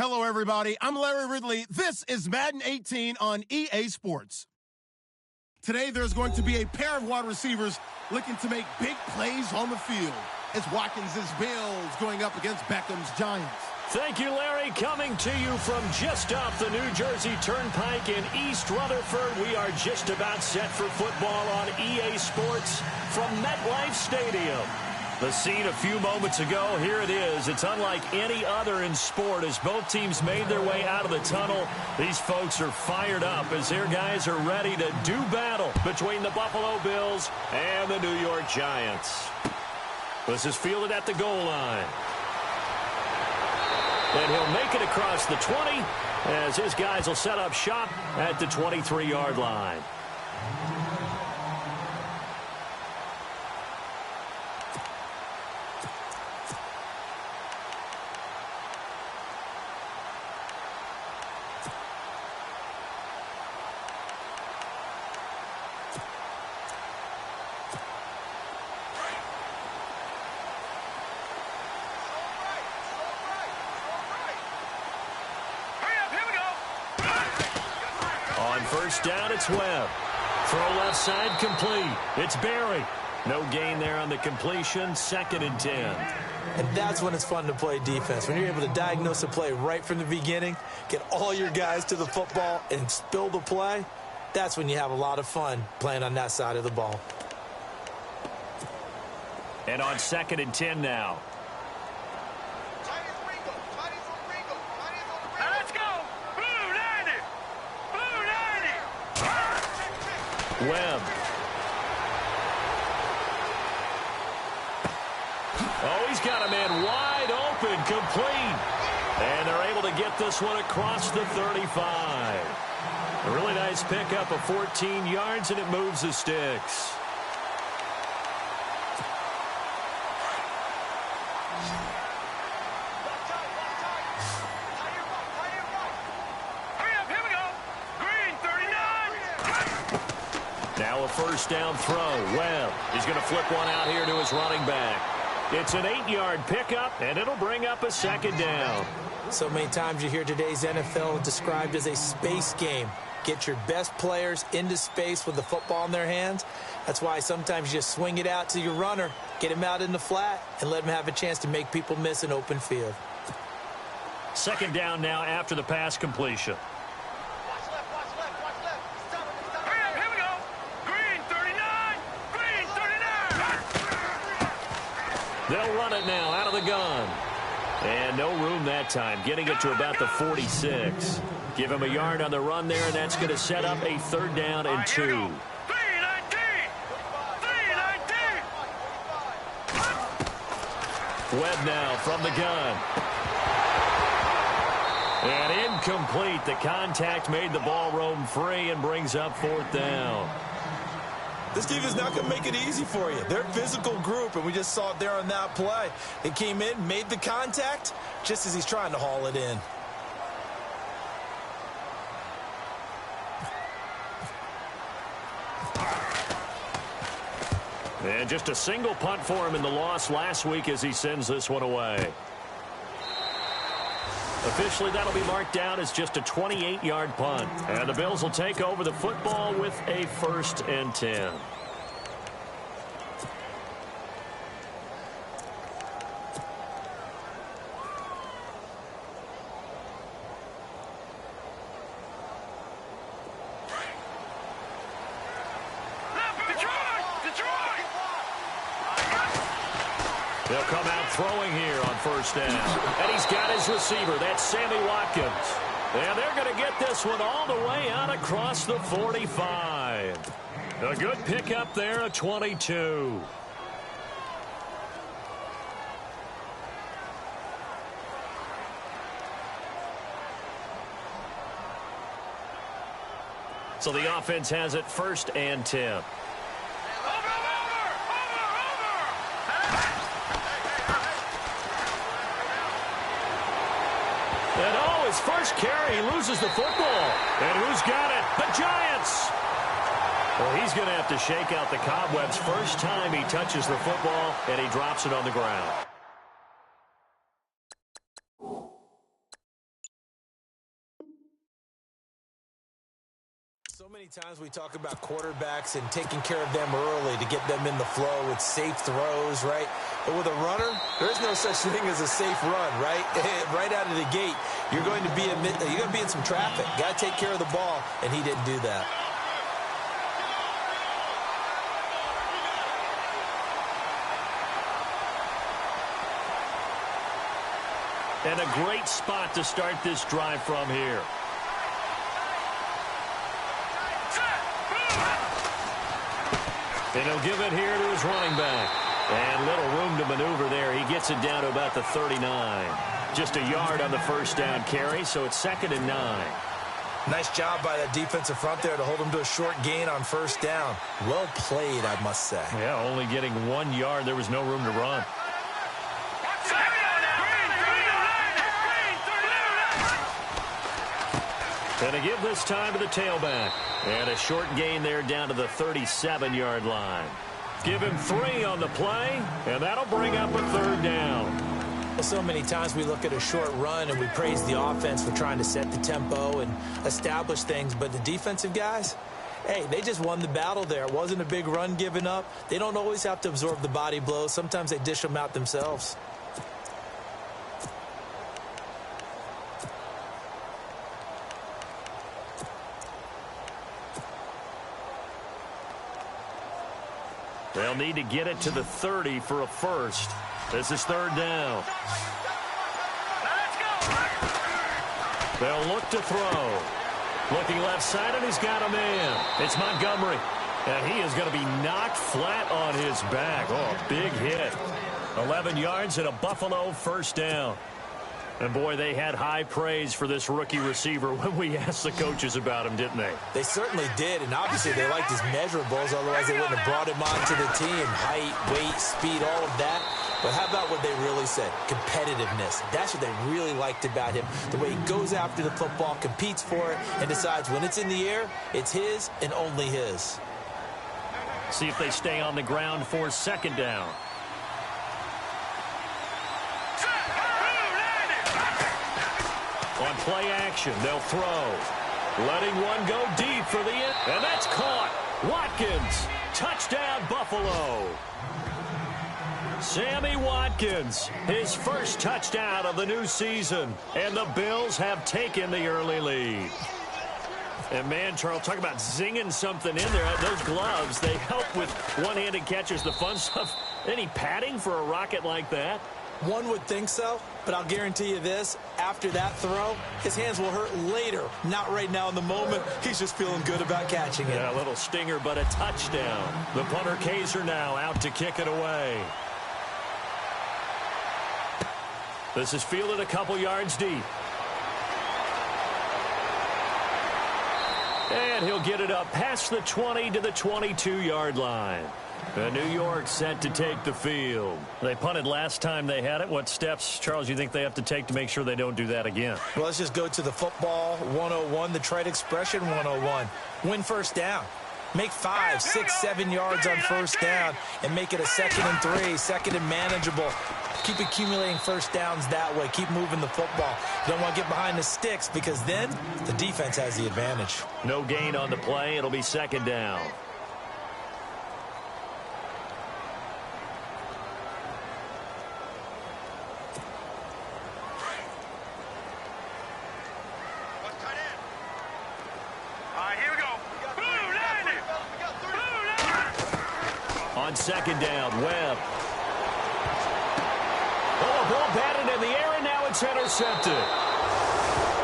Hello, everybody. I'm Larry Ridley. This is Madden 18 on EA Sports. Today, there's going to be a pair of wide receivers looking to make big plays on the field as Watkins' Bills going up against Beckham's Giants. Thank you, Larry. Coming to you from just off the New Jersey Turnpike in East Rutherford, we are just about set for football on EA Sports from MetLife Stadium. The scene a few moments ago, here it is. It's unlike any other in sport as both teams made their way out of the tunnel. These folks are fired up as their guys are ready to do battle between the Buffalo Bills and the New York Giants. This is fielded at the goal line. And he'll make it across the 20 as his guys will set up shop at the 23-yard line. First down, it's Webb. Throw left side, complete. It's Barry. No gain there on the completion, 2nd and 10. And that's when it's fun to play defense. When you're able to diagnose a play right from the beginning, get all your guys to the football, and spill the play, that's when you have a lot of fun playing on that side of the ball. And on 2nd and 10 now. Webb. Oh, he's got a man wide open, complete. And they're able to get this one across the 35. A really nice pickup of 14 yards, and it moves the sticks. Now a first down throw. Webb is going to flip one out here to his running back. It's an 8-yard pickup, and it'll bring up a 2nd down. So many times you hear today's NFL described as a space game. Get your best players into space with the football in their hands. That's why sometimes you just swing it out to your runner, get him out in the flat, and let him have a chance to make people miss an open field. 2nd down now after the pass completion. They'll run it now out of the gun. And no room that time, getting it to about the 46. Give him a yard on the run there, and that's going to set up a 3rd down and 2. Webb now from the gun. And incomplete. The contact made the ball roam free and brings up 4th down. This team is not going to make it easy for you. They're a physical group, and we just saw it there on that play. They came in, made the contact, just as he's trying to haul it in. And just a single punt for him in the loss last week as he sends this one away. Officially, that'll be marked down as just a 28-yard punt. And the Bills will take over the football with a 1st and 10. They'll come out throwing here on 1st down. And he's got his receiver. That's Sammy Watkins. And they're going to get this one all the way out across the 45. A good pickup there, a 22. So the offense has it 1st and 10. And oh, his first carry, he loses the football. And who's got it? The Giants. Well, he's going to have to shake out the cobwebs first time he touches the football, and he drops it on the ground. many times we talk about quarterbacks and taking care of them early to get them in the flow with safe throws, right? But with a runner, there's no such thing as a safe run, right? Right out of the gate, you're going to be in some traffic. Got to take care of the ball, and he didn't do that. And a great spot to start this drive from here. And he'll give it here to his running back. And little room to maneuver there. He gets it down to about the 39. Just a yard on the first down carry, so it's 2nd and 9. Nice job by that defensive front there to hold him to a short gain on first down. Well played, I must say. Yeah, only getting 1 yard. There was no room to run. And to give this time to the tailback. And a short gain there down to the 37-yard line. Give him 3 on the play, and that'll bring up a 3rd down. Well, so many times we look at a short run and we praise the offense for trying to set the tempo and establish things. But the defensive guys, hey, they just won the battle there. It wasn't a big run given up. They don't always have to absorb the body blows. Sometimes they dish them out themselves. They'll need to get it to the 30 for a first. This is 3rd down. They'll look to throw. Looking left side, and he's got a man. It's Montgomery. And he is going to be knocked flat on his back. Oh, a big hit. 11 yards and a Buffalo first down. And, boy, they had high praise for this rookie receiver when we asked the coaches about him, didn't they? They certainly did, and obviously they liked his measurables. Otherwise, they wouldn't have brought him onto the team. Height, weight, speed, all of that. But how about what they really said? Competitiveness. That's what they really liked about him. The way he goes after the football, competes for it, and decides when it's in the air, it's his and only his. See if they stay on the ground for 2nd down. On play action, they'll throw. Letting one go deep for the end. And that's caught. Watkins. Touchdown, Buffalo. Sammy Watkins, his first touchdown of the new season. And the Bills have taken the early lead. And, man, Charles, talk about zinging something in there. Those gloves, they help with one-handed catches, the fun stuff. Any padding for a rocket like that? One would think so, but I'll guarantee you this. After that throw, his hands will hurt later. Not right now in the moment. He's just feeling good about catching it. Yeah, a little stinger, but a touchdown. The punter Kaiser now out to kick it away. This is fielded a couple yards deep. And he'll get it up past the 20 to the 22-yard line. And New York set to take the field. They punted last time they had it. What steps, Charles, you think they have to take to make sure they don't do that again? Well, let's just go to the football 101, the trite expression 101. Win first down. Make 5, 6, 7 yards on first down and make it a 2nd and 3, 2nd and manageable. Keep accumulating first downs that way. Keep moving the football. You don't want to get behind the sticks because then the defense has the advantage. No gain on the play. It'll be 2nd down. On 2nd down, Webb. Oh, ball batted in the air, and now it's intercepted.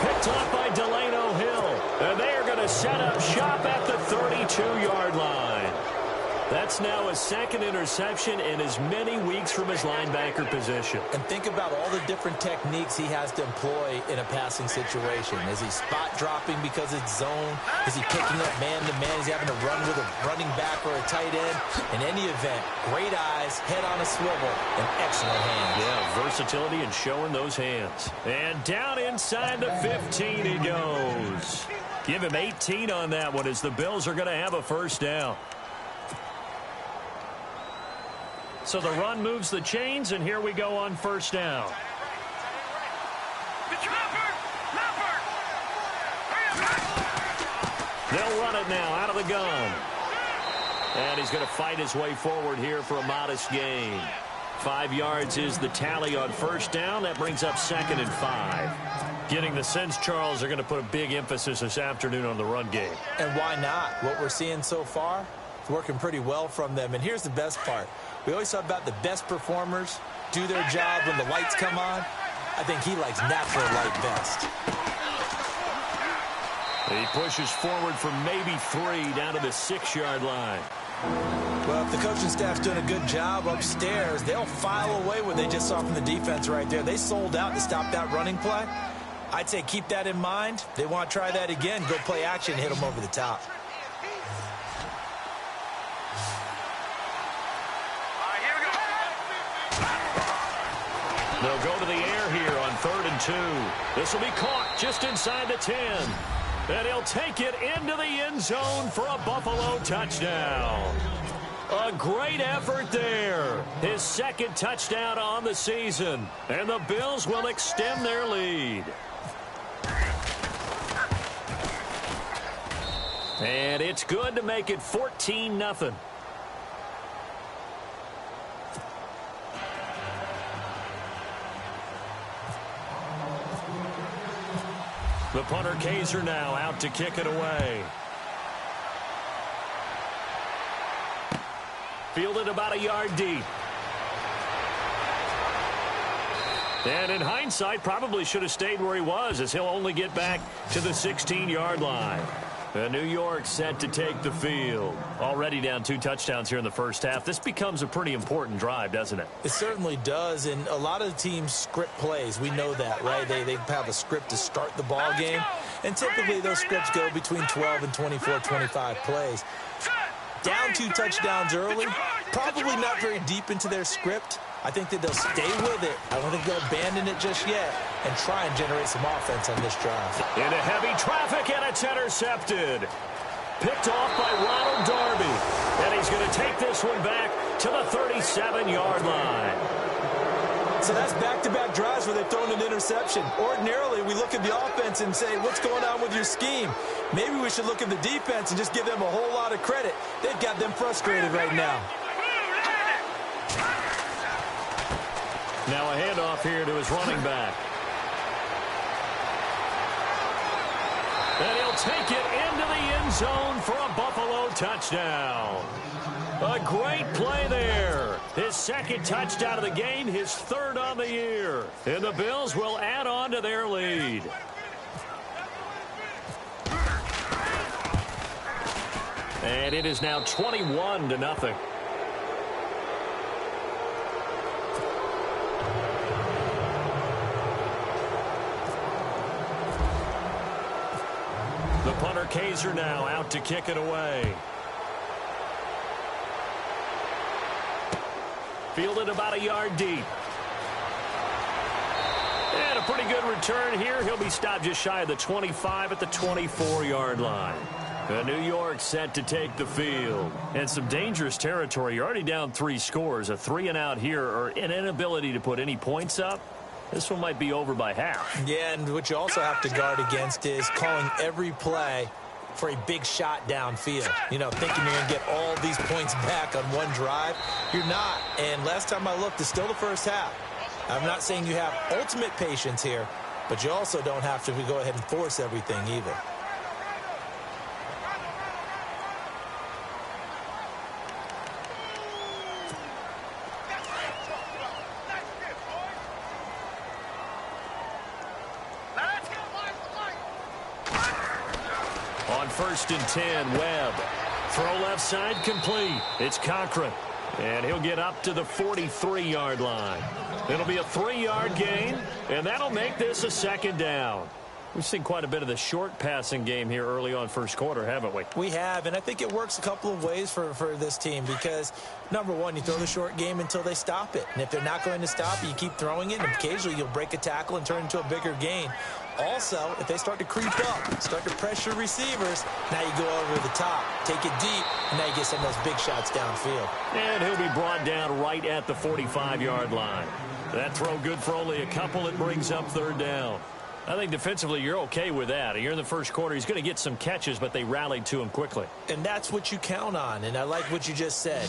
Picked off by Delano Hill. And they are going to set up shop at the 32-yard line. That's now a 2nd interception in as many weeks from his linebacker position. And think about all the different techniques he has to employ in a passing situation. Is he spot dropping because it's zone? Is he picking up man-to-man? Is he having to run with a running back or a tight end? In any event, great eyes, head on a swivel, and excellent hands. Yeah, versatility and showing those hands. And down inside the 15 he goes. Give him 18 on that one as the Bills are going to have a first down. So the run moves the chains, and here we go on first down. They'll run it now out of the gun. And he's going to fight his way forward here for a modest gain. 5 yards is the tally on first down. That brings up 2nd and 5. Getting the sense, Charles, they're going to put a big emphasis this afternoon on the run game. And why not? What we're seeing so far is working pretty well from them. And here's the best part. We always talk about the best performers do their job when the lights come on. I think he likes natural light best. He pushes forward for maybe 3 down to the 6-yard line. Well, if the coaching staff's doing a good job upstairs, they'll file away what they just saw from the defense right there. They sold out to stop that running play. I'd say keep that in mind. They want to try that again. Go play action, hit them over the top. They'll go to the air here on 3rd and 2. This will be caught just inside the 10. And he'll take it into the end zone for a Buffalo touchdown. A great effort there. His 2nd touchdown on the season. And the Bills will extend their lead. And it's good to make it 14-0. The punter Kaiser now out to kick it away. Fielded about a yard deep. And in hindsight, probably should have stayed where he was, as he'll only get back to the 16-yard line. New York set to take the field. Already down 2 touchdowns here in the first half. This becomes a pretty important drive, doesn't it? It certainly does, and a lot of the teams script plays. We know that, right? They have a script to start the ball game, and typically those scripts go between 12 and 24, 25 plays. Down 2 touchdowns early, probably not very deep into their script. I think that they'll stay with it. I don't think they'll abandon it just yet and try and generate some offense on this drive. Into heavy traffic, and it's intercepted. Picked off by Ronald Darby. And he's going to take this one back to the 37-yard line. So that's back-to-back drives where they've thrown an interception. Ordinarily, we look at the offense and say, what's going on with your scheme? Maybe we should look at the defense and just give them a whole lot of credit. They've got them frustrated right now. Now a handoff here to his running back. And he'll take it into the end zone for a Buffalo touchdown. A great play there. His 2nd touchdown of the game, his 3rd on the year. And the Bills will add on to their lead. And it is now 21-0. The punter Kaiser now out to kick it away. Fielded about a yard deep. And a pretty good return here. He'll be stopped just shy of the 25 at the 24-yard line. New York set to take the field. And some dangerous territory. You're already down 3 scores. A 3-and-out here, or an inability to put any points up. This one might be over by half. Yeah, and what you also have to guard against is calling every play for a big shot downfield. You know, thinking you're going to get all these points back on one drive. You're not. And last time I looked, it's still the first half. I'm not saying you have ultimate patience here, but you also don't have to go ahead and force everything either. On 1st and 10, Webb. Throw left side complete. It's Cochran. And he'll get up to the 43-yard line. It'll be a 3-yard gain, and that'll make this a 2nd down. We've seen quite a bit of the short passing game here early on first quarter, haven't we? We have, and I think it works a couple of ways for this team because, number one, you throw the short game until they stop it. And if they're not going to stop it, you keep throwing it, and occasionally you'll break a tackle and turn into a bigger gain. Also, if they start to creep up, start to pressure receivers, now you go over the top, take it deep, and now you get some of those big shots downfield. And he'll be brought down right at the 45-yard line. That throw good for only a couple. It brings up 3rd down. I think defensively you're okay with that. Here in the first quarter, he's going to get some catches, but they rallied to him quickly. And that's what you count on, and I like what you just said.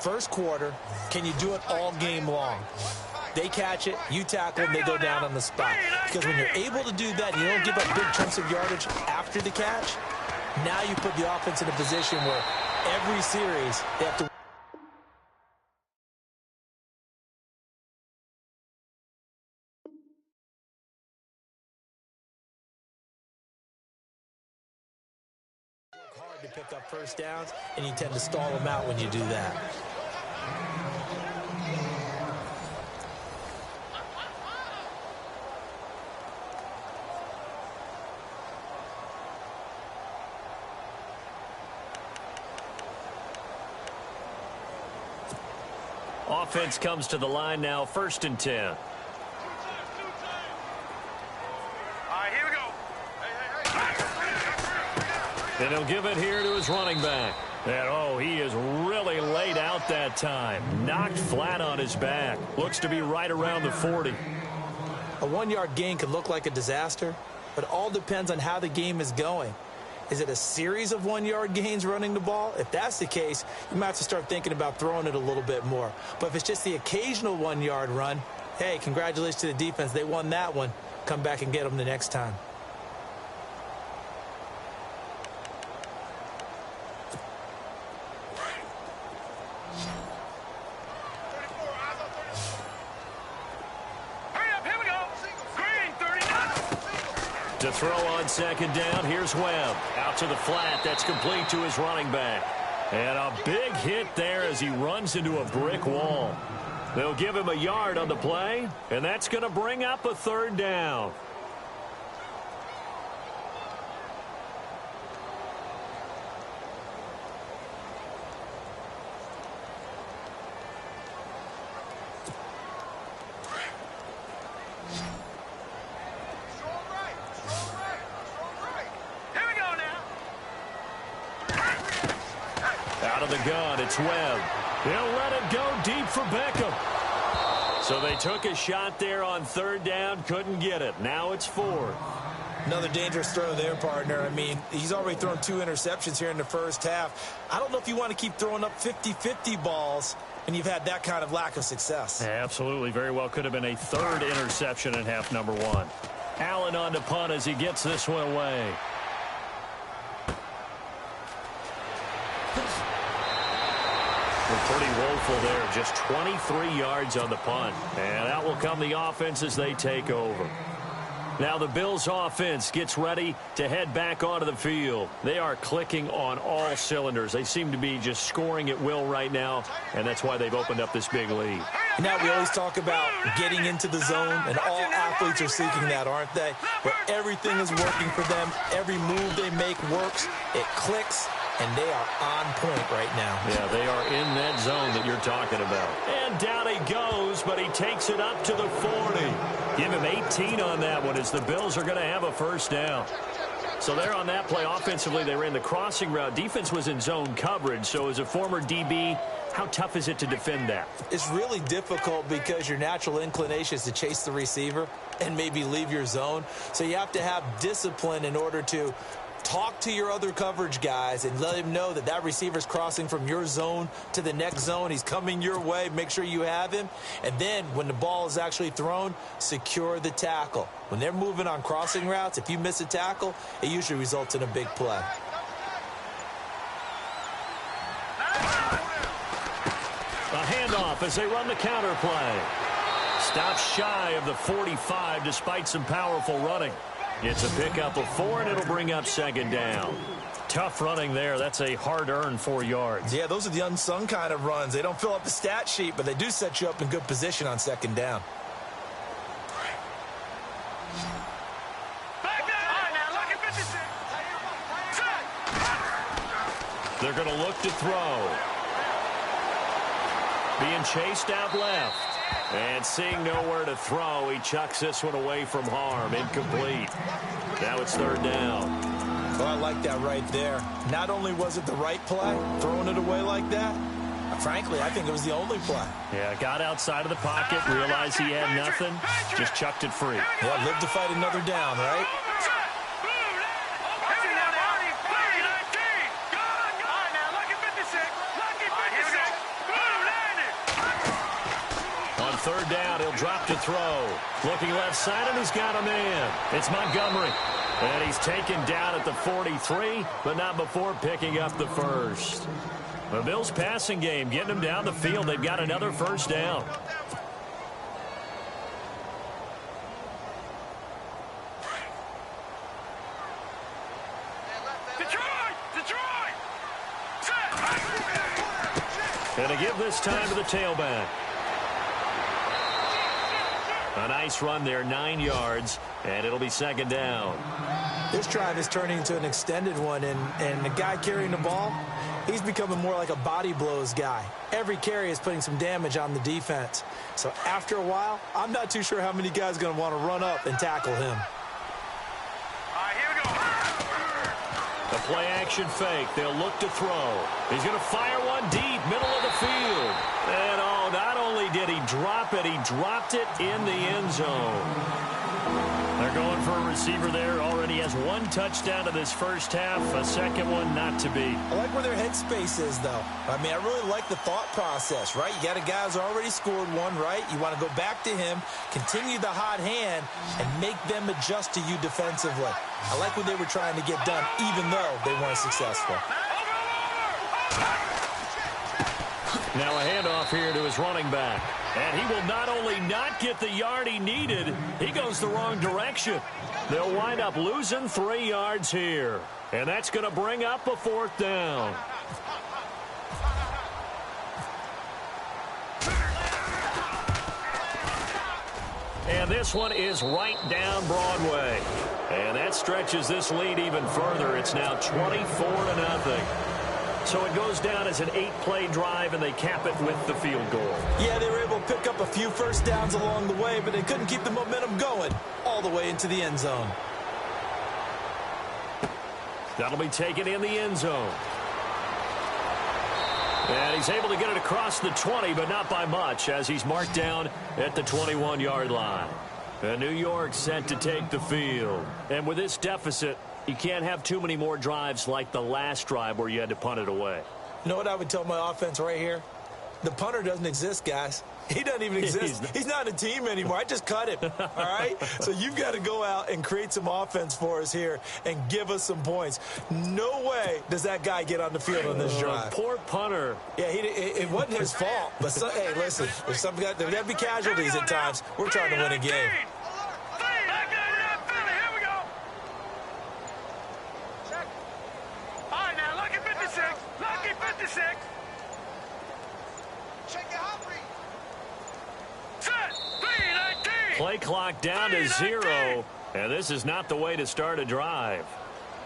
First quarter, can you do it all game long? They catch it, you tackle them, they go down on the spot. Because when you're able to do that, and you don't give up big chunks of yardage after the catch, now you put the offense in a position where every series they have to hard to pick up first downs, and you tend to stall them out when you do that. Offense comes to the line now, 1st and 10. All right, here we go. And he'll give it here to his running back. And, oh, he is really laid out that time. Knocked flat on his back. Looks to be right around the 40. A 1-yard gain could look like a disaster, but it all depends on how the game is going. Is it a series of 1-yard gains running the ball? If that's the case, you might have to start thinking about throwing it a little bit more. But if it's just the occasional 1-yard run, hey, congratulations to the defense. They won that one. Come back and get them the next time. To throw on 2nd down, here's Webb. Out to the flat, that's complete to his running back. And a big hit there as he runs into a brick wall. They'll give him a yard on the play, and that's going to bring up a 3rd down. Out of the gun, it's Webb. He'll let it go deep for Beckham. So they took a shot there on 3rd down, couldn't get it. Now it's 4th. Another dangerous throw there, partner. I mean, he's already thrown 2 interceptions here in the first half. I don't know if you want to keep throwing up 50-50 balls when you've had that kind of lack of success. Absolutely. Very well could have been a 3rd interception in half number 1. Allen on the punt as he gets this one away. Pretty woeful there. Just 23 yards on the punt. And out will come the offense as they take over. Now the Bills offense gets ready to head back onto the field. They are clicking on all cylinders. They seem to be just scoring at will right now, and that's why they've opened up this big lead. Now we always talk about getting into the zone, and all athletes are seeking that, aren't they? Where everything is working for them. Every move they make works. It clicks. And they are on point right now. Yeah, they are in that zone that you're talking about. And down he goes, but he takes it up to the 40. Give him 18 on that one as the Bills are going to have a 1st down. So there on that play, offensively, they ran the crossing route. Defense was in zone coverage. So as a former DB, how tough is it to defend that? It's really difficult because your natural inclination is to chase the receiver and maybe leave your zone. So you have to have discipline in order to talk to your other coverage guys and let him know that that receiver's crossing from your zone to the next zone. He's coming your way. Make sure you have him. And then when the ball is actually thrown, secure the tackle. When they're moving on crossing routes, if you miss a tackle, it usually results in a big play. A handoff as they run the counter play. Stops shy of the 45 despite some powerful running. It's a pickup of 4, and it'll bring up 2nd down. Tough running there. That's a hard-earned 4 yards. Yeah, those are the unsung kind of runs. They don't fill up the stat sheet, but they do set you up in good position on 2nd down. They're going to look to throw. Being chased out left. And seeing nowhere to throw, he chucks this one away from harm. Incomplete. Now it's 3rd down. Well, I like that right there. Not only was it the right play, throwing it away like that, Frankly, I think it was the only play. Yeah, got outside of the pocket, realized he had nothing, just chucked it free. Yeah, live to fight another down, right? On third down, he'll drop to throw. Looking left side, and he's got a man. It's Montgomery. And he's taken down at the 43, but not before picking up the first. The Bills' passing game, getting them down the field. They've got another first down. And to give this time to the tailback. A nice run there, 9 yards, and it'll be second down. This drive is turning into an extended one, and the guy carrying the ball, he's becoming more like a body blows guy. Every carry is putting some damage on the defense. So after a while, I'm not too sure how many guys are going to want to run up and tackle him. A play-action fake. They'll look to throw. He's going to fire one deep, middle of the field. And, oh, not only did he drop it, he dropped it in the end zone. They're going for a receiver there. Already has 1 touchdown to this first half. A second one not to be. I like where their headspace is, though. I mean, I really like the thought process, right? You got a guy who's already scored one, right? You want to go back to him, continue the hot hand, and make them adjust to you defensively. I like what they were trying to get done, even though they weren't successful. Now a handoff here to his running back. And he will not only not get the yard he needed, he goes the wrong direction. They'll wind up losing 3 yards here. And that's going to bring up a 4th down. And this one is right down Broadway. And that stretches this lead even further. It's now 24-0. So it goes down as an 8-play drive, and they cap it with the field goal. Yeah, they were able to pick up a few first downs along the way, but they couldn't keep the momentum going all the way into the end zone. That'll be taken in the end zone. And he's able to get it across the 20, but not by much, as he's marked down at the 21-yard line. And New York set to take the field. And with this deficit, you can't have too many more drives like the last drive where you had to punt it away. You know what I would tell my offense right here? The punter doesn't exist, guys. He doesn't even exist. He's not a team anymore. I just cut him, all right? So you've got to go out and create some offense for us here and give us some points. No way does that guy get on the field on this drive. Poor punter. Yeah, it wasn't his fault. But, hey, listen, there's got to be casualties at times. We're trying to win a game. Play clock down to 0, and this is not the way to start a drive.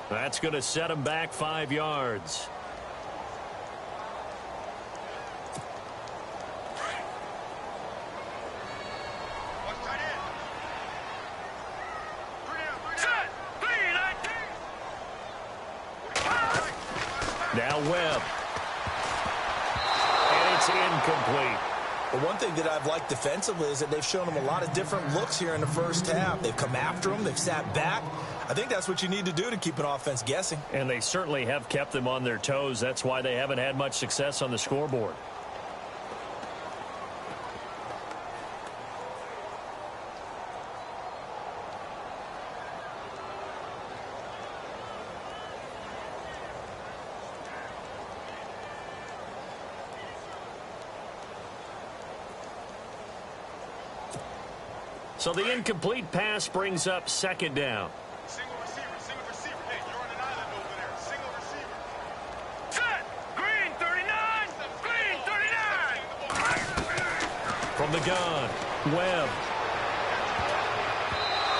That's going to set him back 5 yards. Now Webb. And it's incomplete. But one thing that I've liked defensively is that they've shown them a lot of different looks here in the first half. They've come after them. They've sat back. I think that's what you need to do to keep an offense guessing. And they certainly have kept them on their toes. That's why they haven't had much success on the scoreboard. So the incomplete pass brings up second down. Single receiver. Hey, you're on an island over there. Single receiver. Set! Green 39! Green 39! From the gun, Webb.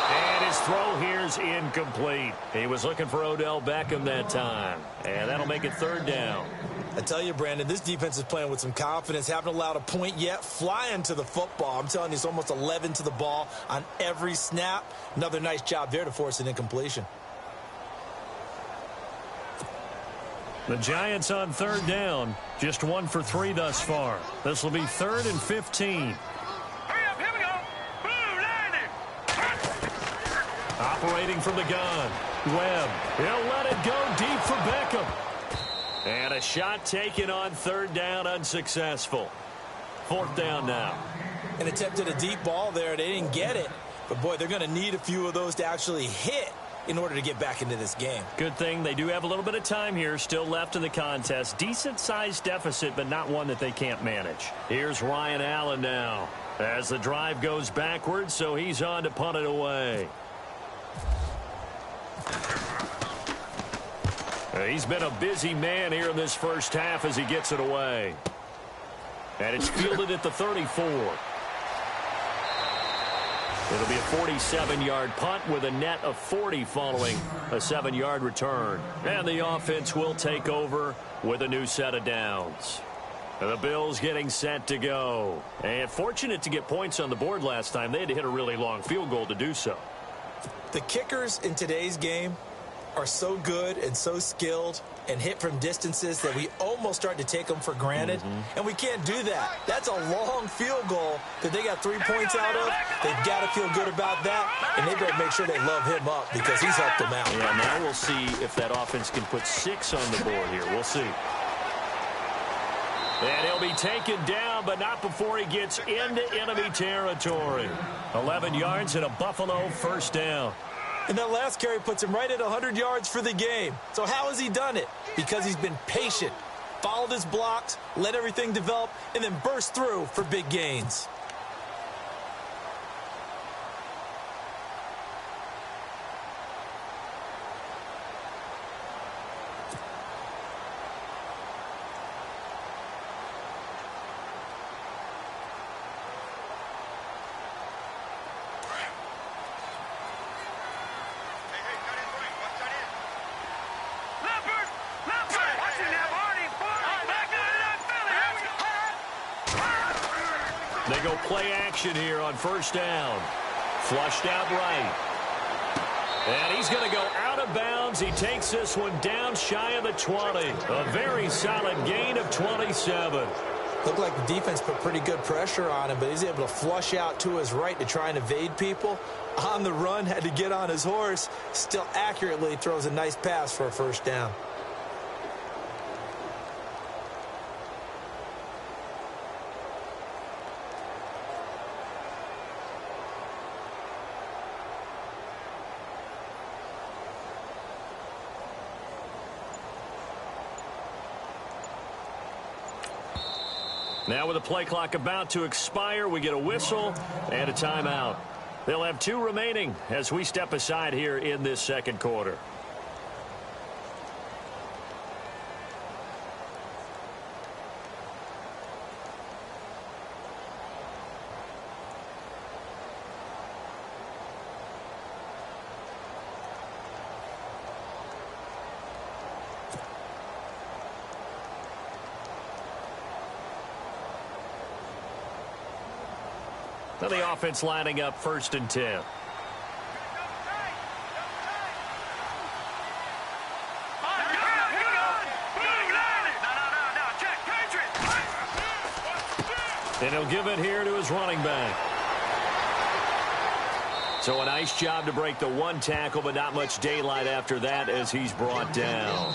And his throw here's incomplete. He was looking for Odell Beckham that time. And that'll make it third down. I tell you, Brandon, this defense is playing with some confidence. Haven't allowed a point yet. Flying to the football. I'm telling you, it's almost 11 to the ball on every snap. Another nice job there to force an incompletion. The Giants on third down, just 1 for 3 thus far. This will be 3rd and 15. Hurry up, here we go. Boom, landing. Operating from the gun. Webb, he'll let it go deep for Beckham. And a shot taken on 3rd down, unsuccessful. 4th down now. And attempted a deep ball there. They didn't get it. But, boy, they're going to need a few of those to actually hit in order to get back into this game. Good thing they do have a little bit of time here still left in the contest. Decent-sized deficit, but not one that they can't manage. Here's Ryan Allen now as the drive goes backwards, so he's on to punt it away. He's been a busy man here in this first half as he gets it away. And it's fielded at the 34. It'll be a 47-yard punt with a net of 40 following a 7-yard return. And the offense will take over with a new set of downs. The Bills getting set to go. And fortunate to get points on the board last time. They had to hit a really long field goal to do so. The kickers in today's game are so good and so skilled and hit from distances that we almost start to take them for granted. And we can't do that. That's a long field goal that they got 3 points out of. They've got to feel good about that, and they better make sure they love him up because he's helped them out. Yeah, now we'll see if that offense can put 6 on the board here. We'll see. And he'll be taken down, but not before he gets into enemy territory. 11 yards and a Buffalo first down. And that last carry puts him right at 100 yards for the game. So how has he done it? Because he's been patient, followed his blocks, let everything develop, and then burst through for big gains. They go play action here on first down. Flushed out right. And he's going to go out of bounds. He takes this one down shy of the 20. A very solid gain of 27. Looked like the defense put pretty good pressure on him, but he's able to flush out to his right to try and evade people. On the run, had to get on his horse. Still accurately throws a nice pass for a first down. Now with the play clock about to expire, we get a whistle and a timeout. They'll have 2 remaining as we step aside here in this second quarter. Now the offense lining up 1st and 10. And he'll give it here to his running back. So a nice job to break the 1 tackle, but not much daylight after that as he's brought down.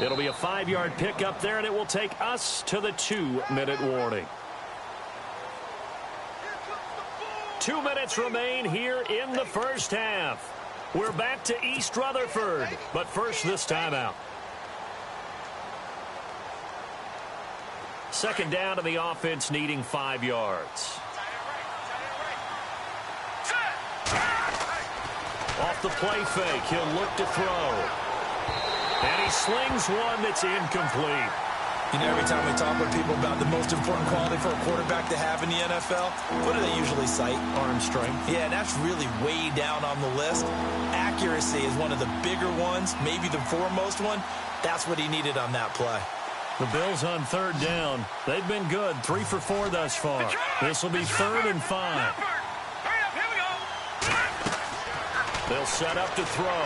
It'll be a 5-yard pickup there, and it will take us to the 2-minute warning. 2 minutes remain here in the first half. We're back to East Rutherford, but first this timeout. Second down to the offense needing 5 yards. Off the play fake, he'll look to throw. And he slings one that's incomplete. You know, every time we talk with people about the most important quality for a quarterback to have in the NFL, what do they usually cite? Arm strength. Yeah, and that's really way down on the list. Accuracy is one of the bigger ones, maybe the foremost one. That's what he needed on that play. The Bills on third down. They've been good, 3 for 4 thus far. This will be 3rd and 5. They'll set up to throw.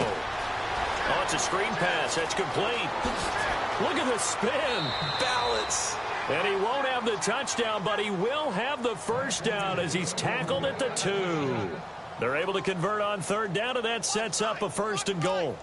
Oh, it's a screen pass. That's complete. Look at the spin. Balance. And he won't have the touchdown, but he will have the first down as he's tackled at the 2. They're able to convert on third down, and that sets up a 1st and goal.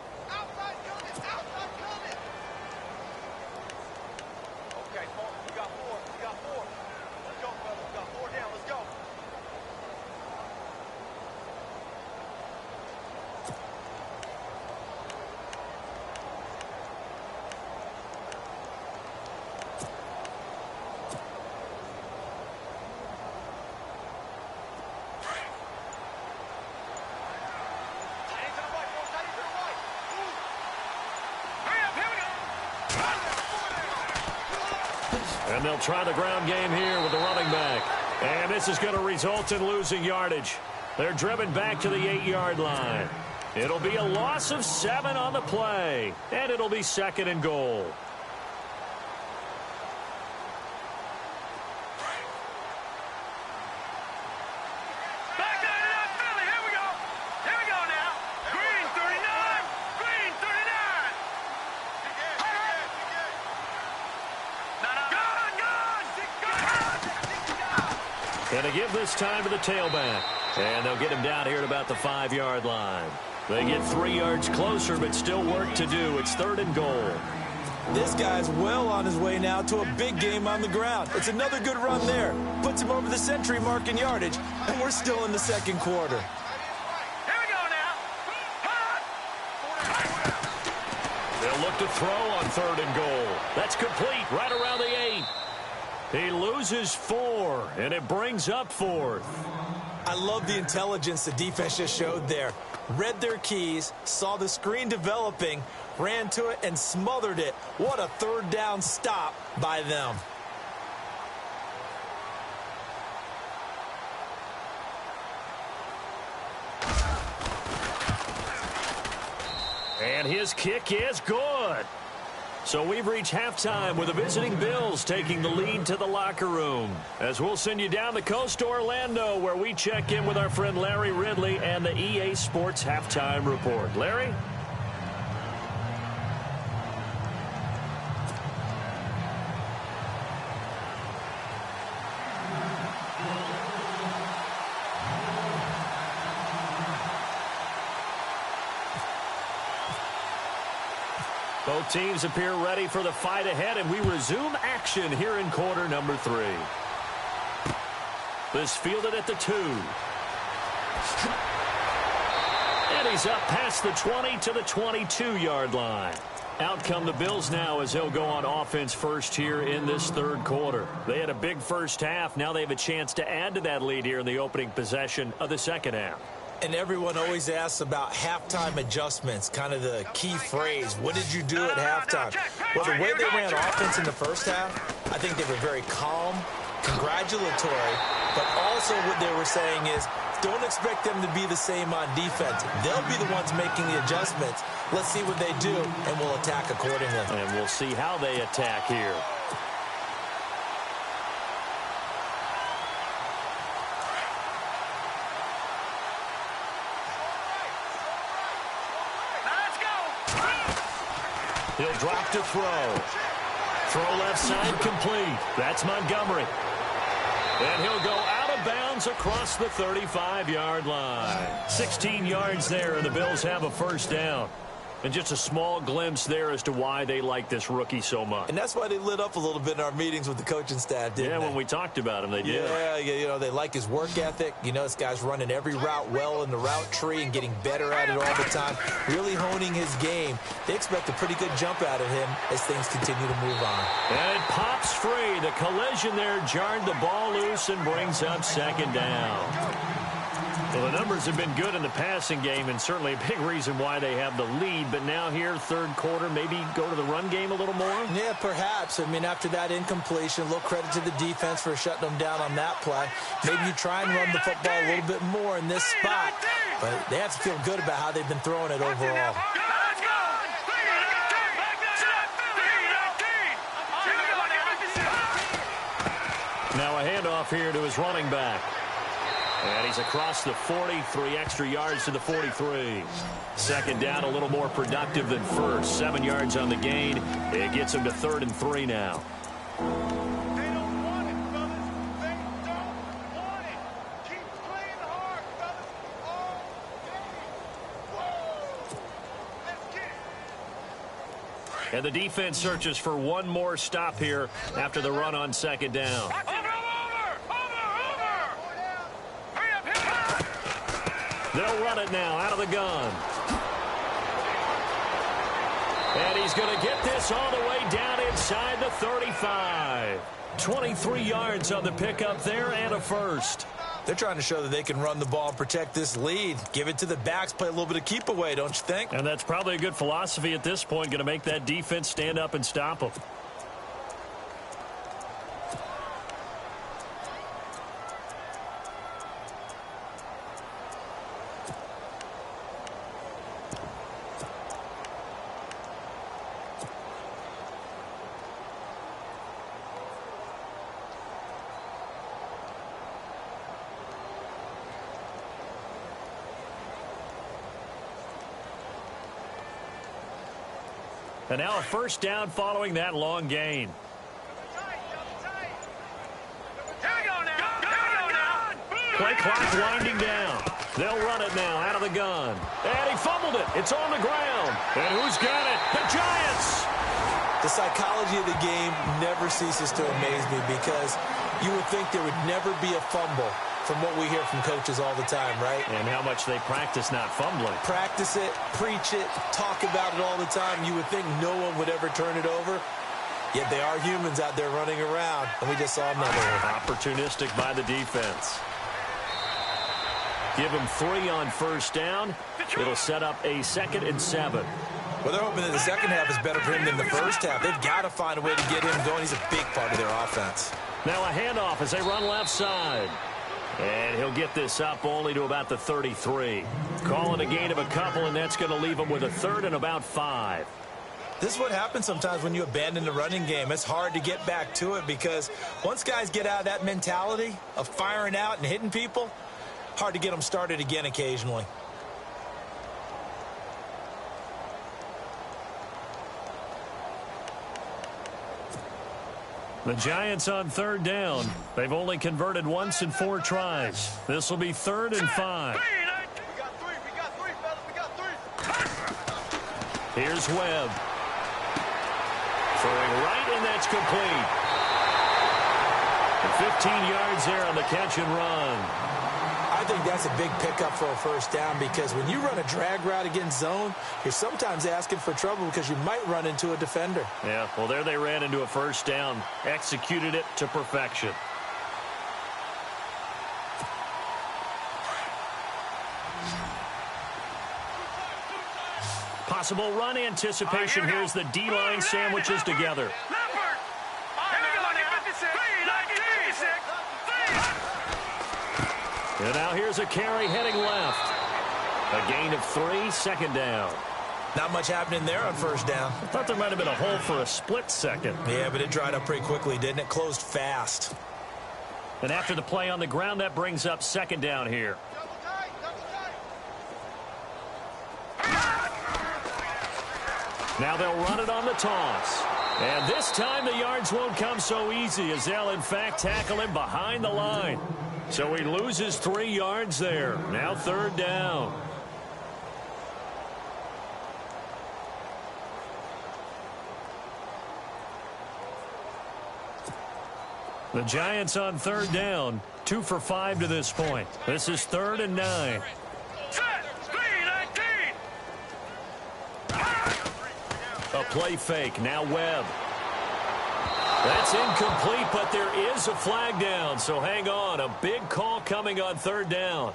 And they'll try the ground game here with the running back. And this is going to result in losing yardage. They're driven back to the 8-yard line. It'll be a loss of 7 on the play. And it'll be 2nd and goal. And to give this time to the tailback. And they'll get him down here at about the 5-yard line. They get 3 yards closer, but still work to do. It's 3rd and goal. This guy's well on his way now to a big game on the ground. It's another good run there. Puts him over the century mark in yardage, and we're still in the 2nd quarter. Here we go now. They'll look to throw on 3rd and goal. That's complete right around the 8. He loses 4, and it brings up 4th. I love the intelligence the defense just showed there. Read their keys, saw the screen developing, ran to it, and smothered it. What a 3rd down stop by them. And his kick is good. So we've reached halftime with the visiting Bills taking the lead to the locker room. As we'll send you down the coast to Orlando, where we check in with our friend Larry Ridley and the EA Sports Halftime Report. Larry? Both teams appear ready for the fight ahead, and we resume action here in quarter number 3. This fielded at the 2. And he's up past the 20 to the 22-yard line. Out come the Bills now as they'll go on offense first here in this 3rd quarter. They had a big first half. Now they have a chance to add to that lead here in the opening possession of the 2nd half. And everyone always asks about halftime adjustments, kind of the key phrase. What did you do at halftime? Well, the way they ran offense in the first half, I think they were very calm, congratulatory, but also what they were saying is don't expect them to be the same on defense. They'll be the ones making the adjustments. Let's see what they do, and we'll attack accordingly. And we'll see how they attack here. He'll drop to throw. Throw left side complete. That's Montgomery. And he'll go out of bounds across the 35-yard line. 16 yards there, and the Bills have a first down. And just a small glimpse there as to why they like this rookie so much. And that's why they lit up a little bit in our meetings with the coaching staff, didn't they? Yeah, when we talked about him, they did. Yeah, you know, they like his work ethic. You know, this guy's running every route well in the route tree and getting better at it all the time, really honing his game. They expect a pretty good jump out of him as things continue to move on. And it pops free. The collision there jarred the ball loose and brings up 2nd down. Well, the numbers have been good in the passing game, and certainly a big reason why they have the lead. But now here, 3rd quarter, maybe go to the run game a little more? Yeah, perhaps. I mean, after that incompletion, a little credit to the defense for shutting them down on that play. Maybe you try and run the football a little bit more in this spot. But they have to feel good about how they've been throwing it overall. Now a handoff here to his running back. And he's across the 40, 3 extra yards to the 43. Second down, a little more productive than first. 7 yards on the gain. It gets him to 3rd and 3 now. They don't want it, fellas. They don't want it. Keep playing hard, fellas. All game. Whoa! Let's get it. And the defense searches for one more stop here after the run on second down. They'll run it now out of the gun. And he's going to get this all the way down inside the 35. 23 yards on the pickup there and a first. They're trying to show that they can run the ball and protect this lead. Give it to the backs, play a little bit of keep away, don't you think? And that's probably a good philosophy at this point, going to make that defense stand up and stop them. And now a first down following that long gain. Play clock winding down. They'll run it now out of the gun. And he fumbled it. It's on the ground. And who's got it? The Giants! The psychology of the game never ceases to amaze me because you would think there would never be a fumble from what we hear from coaches all the time, right? And how much they practice not fumbling. Practice it, preach it, talk about it all the time. You would think no one would ever turn it over. Yet they are humans out there running around, and we just saw another one. Opportunistic by the defense. Give him 3 on first down. It'll set up a 2nd and 7. Well, they're hoping that the second half is better for him than the first half. They've got to find a way to get him going. He's a big part of their offense. Now a handoff as they run left side. And he'll get this up only to about the 33. Calling a gain of a couple, and that's going to leave him with a 3rd and about 5. This is what happens sometimes when you abandon the running game. It's hard to get back to it because once guys get out of that mentality of firing out and hitting people, hard to get them started again occasionally. The Giants on 3rd down. They've only converted once in 4 tries. This will be 3rd and 5. We got three, fellas. We got 3. Here's Webb. Throwing right, and that's complete. And 15 yards there on the catch and run. I think that's a big pickup for a first down because when you run a drag route against zone, you're sometimes asking for trouble because you might run into a defender. Yeah, well, there they ran into a first down. Executed it to perfection. Possible run anticipation. Here's the D-line sandwiches together. And now here's a carry heading left. A gain of 3, 2nd down. Not much happening there on first down. I thought there might have been a hole for a split second. Yeah, but it dried up pretty quickly, didn't it? Closed fast. And after the play on the ground, that brings up 2nd down here. Now they'll run it on the toss. And this time the yards won't come so easy as they'll, in fact, tackle him behind the line. So he loses 3 yards there. Now 3rd down. The Giants on 3rd down. 2 for 5 to this point. This is 3rd and 9. A play fake. Now Webb. That's incomplete, but there is a flag down, so hang on. A big call coming on 3rd down.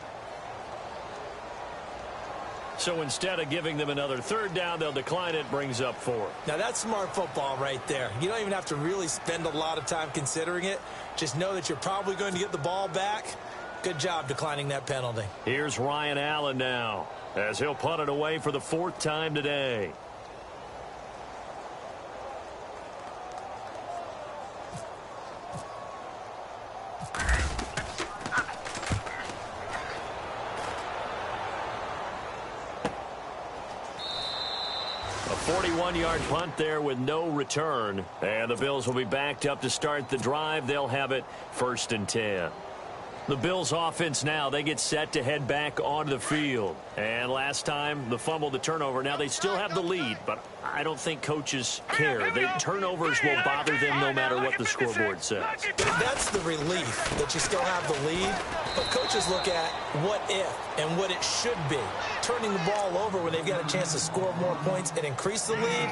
So instead of giving them another 3rd down, they'll decline it, brings up 4. Now, that's smart football right there. You don't even have to really spend a lot of time considering it. Just know that you're probably going to get the ball back. Good job declining that penalty. Here's Ryan Allen now, as he'll punt it away for the 4th time today. A 41-yard punt there with no return. And the Bills will be backed up to start the drive. They'll have it 1st and 10. The Bills offense now, they get set to head back onto the field. And last time, the fumble, the turnover. Now they still have the lead, but I don't think coaches care. The turnovers will bother them no matter what the scoreboard says. That's the relief that you still have the lead. But coaches look at what if and what it should be. Turning the ball over when they've got a chance to score more points and increase the lead,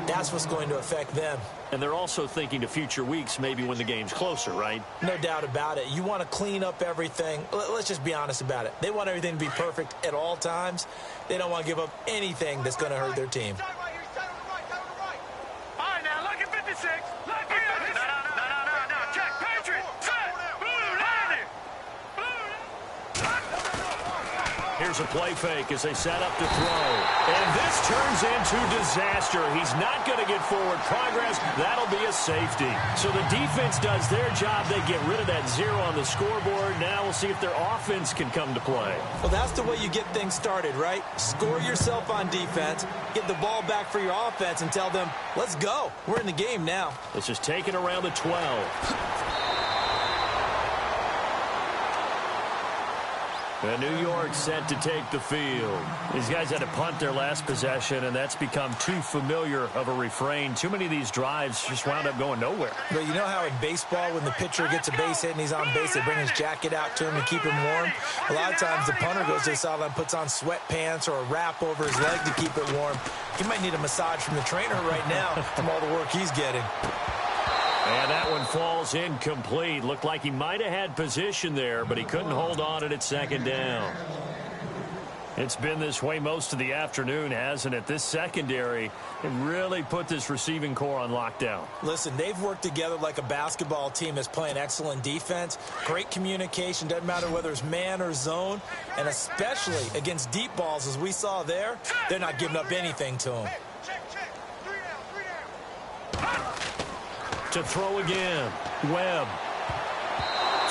that's what's going to affect them. And they're also thinking to future weeks, maybe when the game's closer, right? No doubt about it. You want to clean up everything. Let's just be honest about it. They want everything to be perfect at all times. They don't want to give up anything that's going to hurt their team. All right, now, look at 56. Look at 56. No. Check. Patriot. Set. Blue. Landing. Here's a play fake as they set up to throw. And this turns into disaster. He's not going to get forward progress. That'll be a safety. So the defense does their job. They get rid of that 0 on the scoreboard. Now we'll see if their offense can come to play. Well, that's the way you get things started, right? Score yourself on defense, get the ball back for your offense, and tell them, let's go. We're in the game now. This is taken around the 12. And New York set to take the field. These guys had to punt their last possession, and that's become too familiar of a refrain. Too many of these drives just wound up going nowhere. But you know how in baseball, when the pitcher gets a base hit and he's on base, they bring his jacket out to him to keep him warm? A lot of times the punter goes to the sideline, puts on sweatpants or a wrap over his leg to keep it warm. He might need a massage from the trainer right now from all the work he's getting. And that one falls incomplete. Looked like he might have had position there, but he couldn't hold on it at 2nd down. It's been this way most of the afternoon, hasn't it? This secondary really put this receiving core on lockdown. Listen, they've worked together like a basketball team that's playing excellent defense. Great communication, doesn't matter whether it's man or zone. And especially against deep balls, as we saw there, they're not giving up anything to them. Check. 3 down. To throw again. Webb.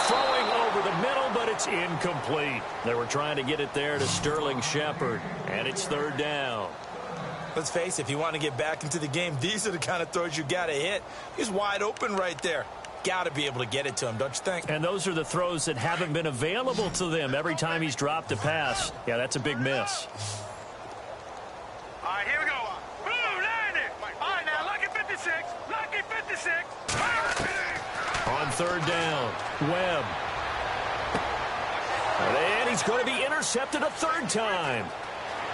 Throwing over the middle, but it's incomplete. They were trying to get it there to Sterling Shepard, and it's 3rd down. Let's face it, if you want to get back into the game, these are the kind of throws you got to hit. He's wide open right there. Got to be able to get it to him, don't you think? And those are the throws that haven't been available to them every time he's dropped a pass. Yeah, that's a big miss. All right, here we go. Blue, landing. All right, now, look at 56. Look at 56. On 3rd down, Webb. And he's going to be intercepted a 3rd time.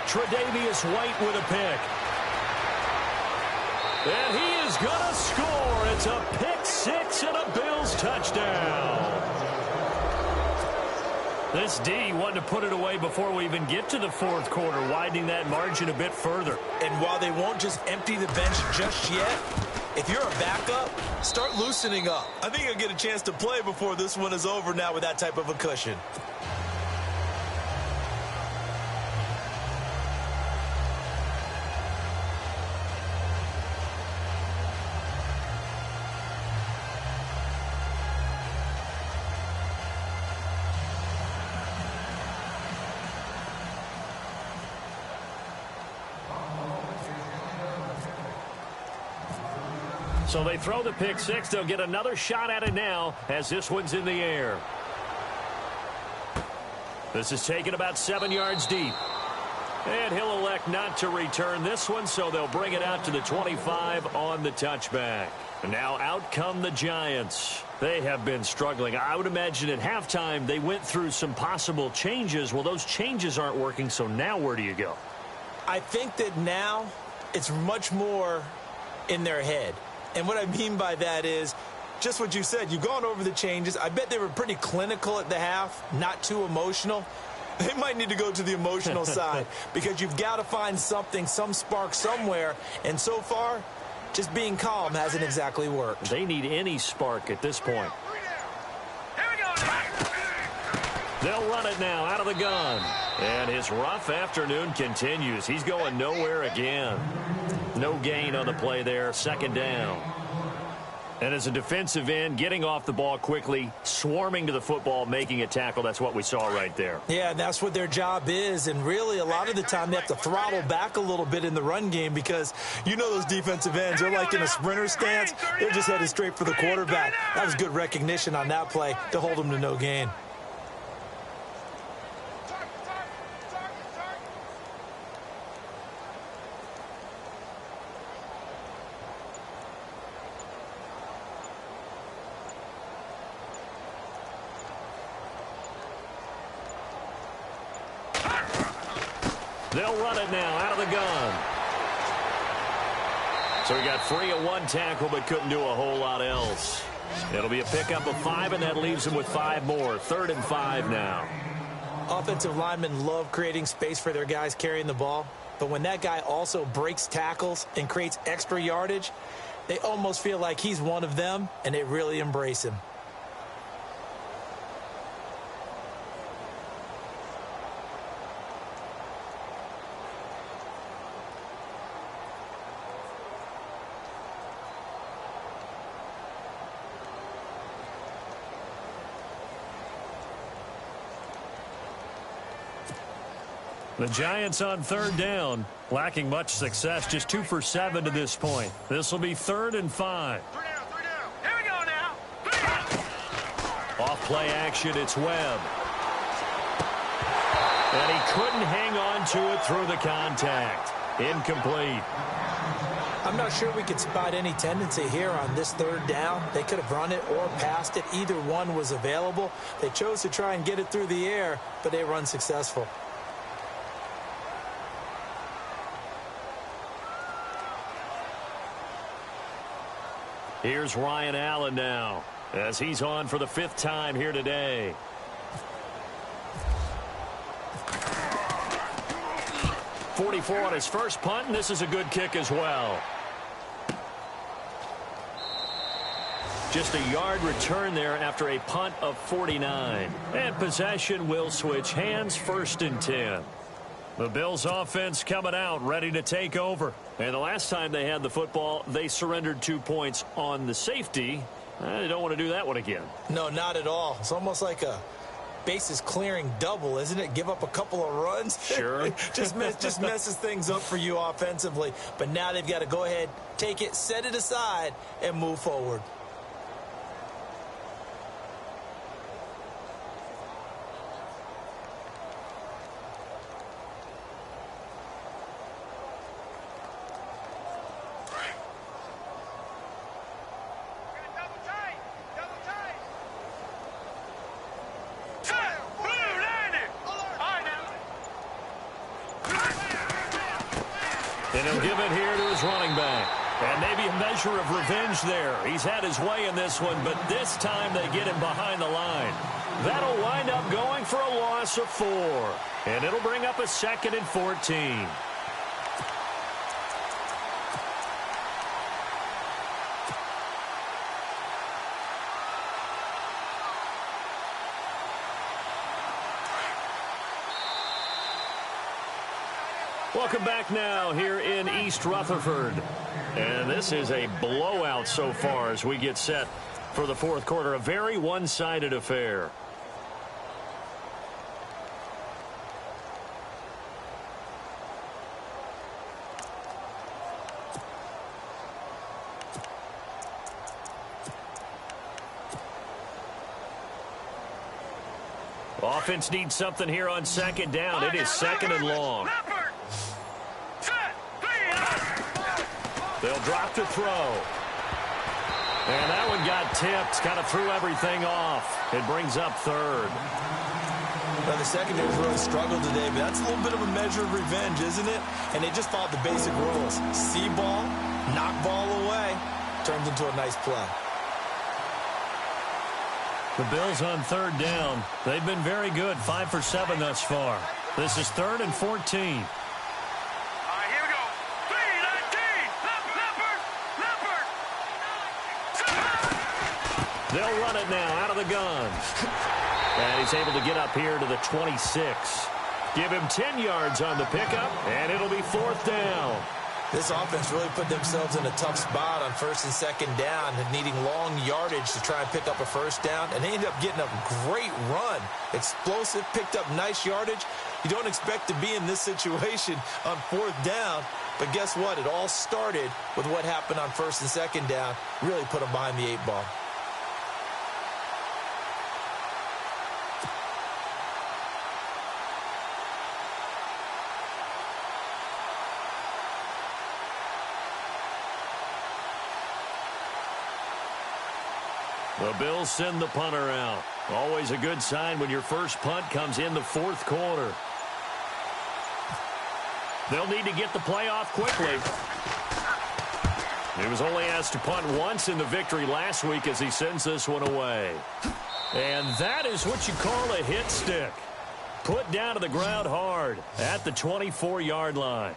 Tre'Davious White with a pick. And he is going to score. It's a pick 6 and a Bills touchdown. This D wanted to put it away before we even get to the 4th quarter, widening that margin a bit further. And while they won't just empty the bench just yet, if you're a backup, start loosening up. I think you'll get a chance to play before this one is over now with that type of a cushion. So they throw the pick 6. They'll get another shot at it now as this one's in the air. This is taken about 7 yards deep. And he'll elect not to return this one, so they'll bring it out to the 25 on the touchback. And now out come the Giants. They have been struggling. I would imagine at halftime they went through some possible changes. Well, those changes aren't working, so now where do you go? I think that now it's much more in their head. And what I mean by that is just what you said. You've gone over the changes. I bet they were pretty clinical at the half, not too emotional. They might need to go to the emotional side because you've got to find something, some spark somewhere. And so far, just being calm hasn't exactly worked. They need any spark at this point. Here we go. They'll run it now out of the gun. And his rough afternoon continues. He's going nowhere again. No gain on the play there. 2nd down. And as a defensive end, getting off the ball quickly, swarming to the football, making a tackle, that's what we saw right there. Yeah, and that's what their job is. And really, a lot of the time, they have to throttle back a little bit in the run game because you know those defensive ends, they're like in a sprinter stance. They're just headed straight for the quarterback. That was good recognition on that play to hold them to no gain. They'll run it now out of the gun. So he got free of one tackle but couldn't do a whole lot else. It'll be a pickup of 5, and that leaves him with 5 more. 3rd and 5 now. Offensive linemen love creating space for their guys carrying the ball. But when that guy also breaks tackles and creates extra yardage, they almost feel like he's one of them, and they really embrace him. The Giants on 3rd down, lacking much success, just 2 for 7 to this point. This will be 3rd and 5. 3 down, 3 down. Here we go now. 3 down. Off play action, it's Webb. And he couldn't hang on to it through the contact. Incomplete. I'm not sure we could spot any tendency here on this 3rd down. They could have run it or passed it. Either one was available. They chose to try and get it through the air, but they were unsuccessful. Here's Ryan Allen now, as he's on for the 5th time here today. .44 on his first punt, and this is a good kick as well. Just a yard return there after a punt of 49. And possession will switch hands, 1st and 10. The Bills offense coming out, ready to take over. And the last time they had the football, they surrendered 2 points on the safety. They don't want to do that one again. No, not at all. It's almost like a bases clearing double, isn't it? Give up a couple of runs. Sure. just messes things up for you offensively. But now they've got to go ahead, take it, set it aside, and move forward. And he'll give it here to his running back. And maybe a measure of revenge there. He's had his way in this one, but this time they get him behind the line. That'll wind up going for a loss of 4. And it'll bring up a 2nd and 14. Welcome back now here in East Rutherford. And this is a blowout so far as we get set for the 4th quarter. A very one-sided affair. Offense needs something here on 2nd down. It is 2nd and long. They'll drop to throw. And that one got tipped. Kind of threw everything off. It brings up 3rd. Well, the secondary's really struggled today, but that's a little bit of a measure of revenge, isn't it? And they just followed the basic rules. See ball, knock ball away. Turns into a nice play. The Bills on 3rd down. They've been very good. 5 for 7 thus far. This is 3rd and 14. They'll run it now out of the gun. And he's able to get up here to the 26. Give him 10 yards on the pickup, and it'll be 4th down. This offense really put themselves in a tough spot on first and second down and needing long yardage to try and pick up a first down, and they ended up getting a great run. Explosive, picked up nice yardage. You don't expect to be in this situation on fourth down, but guess what? It all started with what happened on first and second down. Really put them behind the 8 ball. The Bills send the punter out. Always a good sign when your first punt comes in the fourth quarter. They'll need to get the play off quickly. He was only asked to punt once in the victory last week as he sends this one away. And that is what you call a hit stick. Put down to the ground hard at the 24-yard line.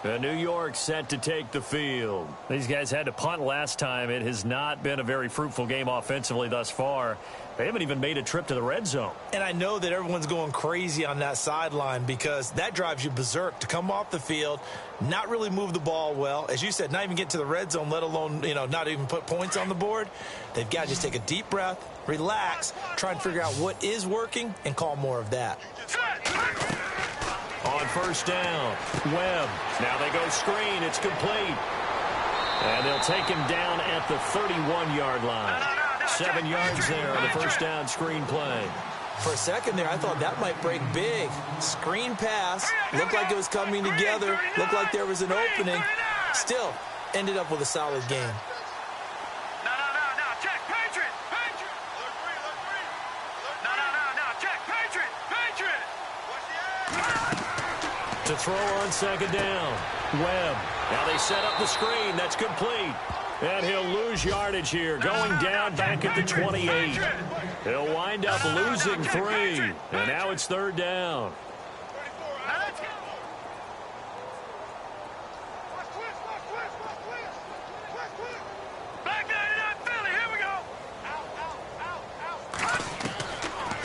New York set to take the field. These guys had to punt last time. It has not been a very fruitful game offensively thus far. They haven't even made a trip to the red zone. And I know that everyone's going crazy on that sideline because that drives you berserk to come off the field, not really move the ball well. As you said, not even get to the red zone, let alone, not even put points on the board. They've got to just take a deep breath, relax, try and figure out what is working, and call more of that. On first down, Webb. Now they go screen. It's complete. And they'll take him down at the 31-yard line. 7 yards there on the first down screen play. For a second there, I thought that might break big. Screen pass. Looked like it was coming together. Looked like there was an opening. Still, ended up with a solid game. To throw on second down, Webb. Now they set up the screen. That's complete. And he'll lose yardage here, going down back at the 28. He'll wind up losing 3. And now it's third down.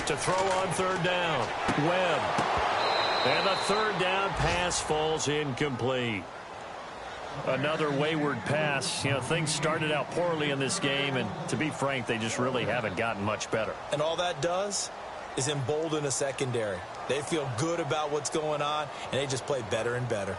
To throw on third down, Webb. And the third down pass falls incomplete. Another wayward pass. Things started out poorly in this game, and to be frank, they just really haven't gotten much better. And all that does is embolden a secondary. They feel good about what's going on, and they just play better and better.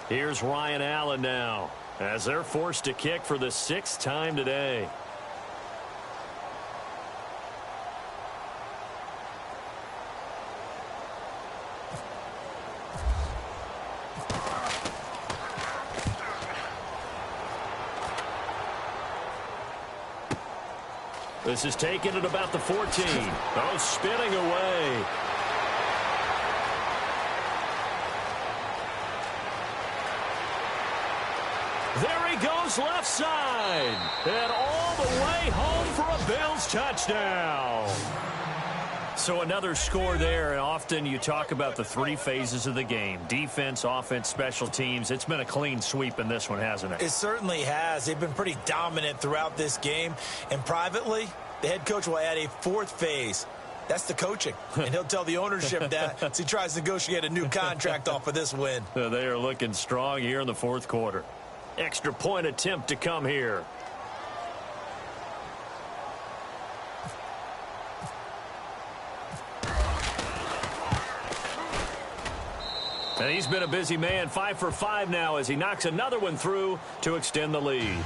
Here's Ryan Allen now, as they're forced to kick for the 6th time today. This is taken at about the 14. Oh, spinning away. There he goes left side. And all the way home for a Bills touchdown. So another score there, and often you talk about the 3 phases of the game. Defense, offense, special teams. It's been a clean sweep in this one, hasn't it? It certainly has. They've been pretty dominant throughout this game. And privately, the head coach will add a 4th phase. That's the coaching. And he'll tell the ownership that as he tries to negotiate a new contract off of this win. They are looking strong here in the 4th quarter. Extra point attempt to come here. And he's been a busy man, 5 for 5 now as he knocks another one through to extend the lead.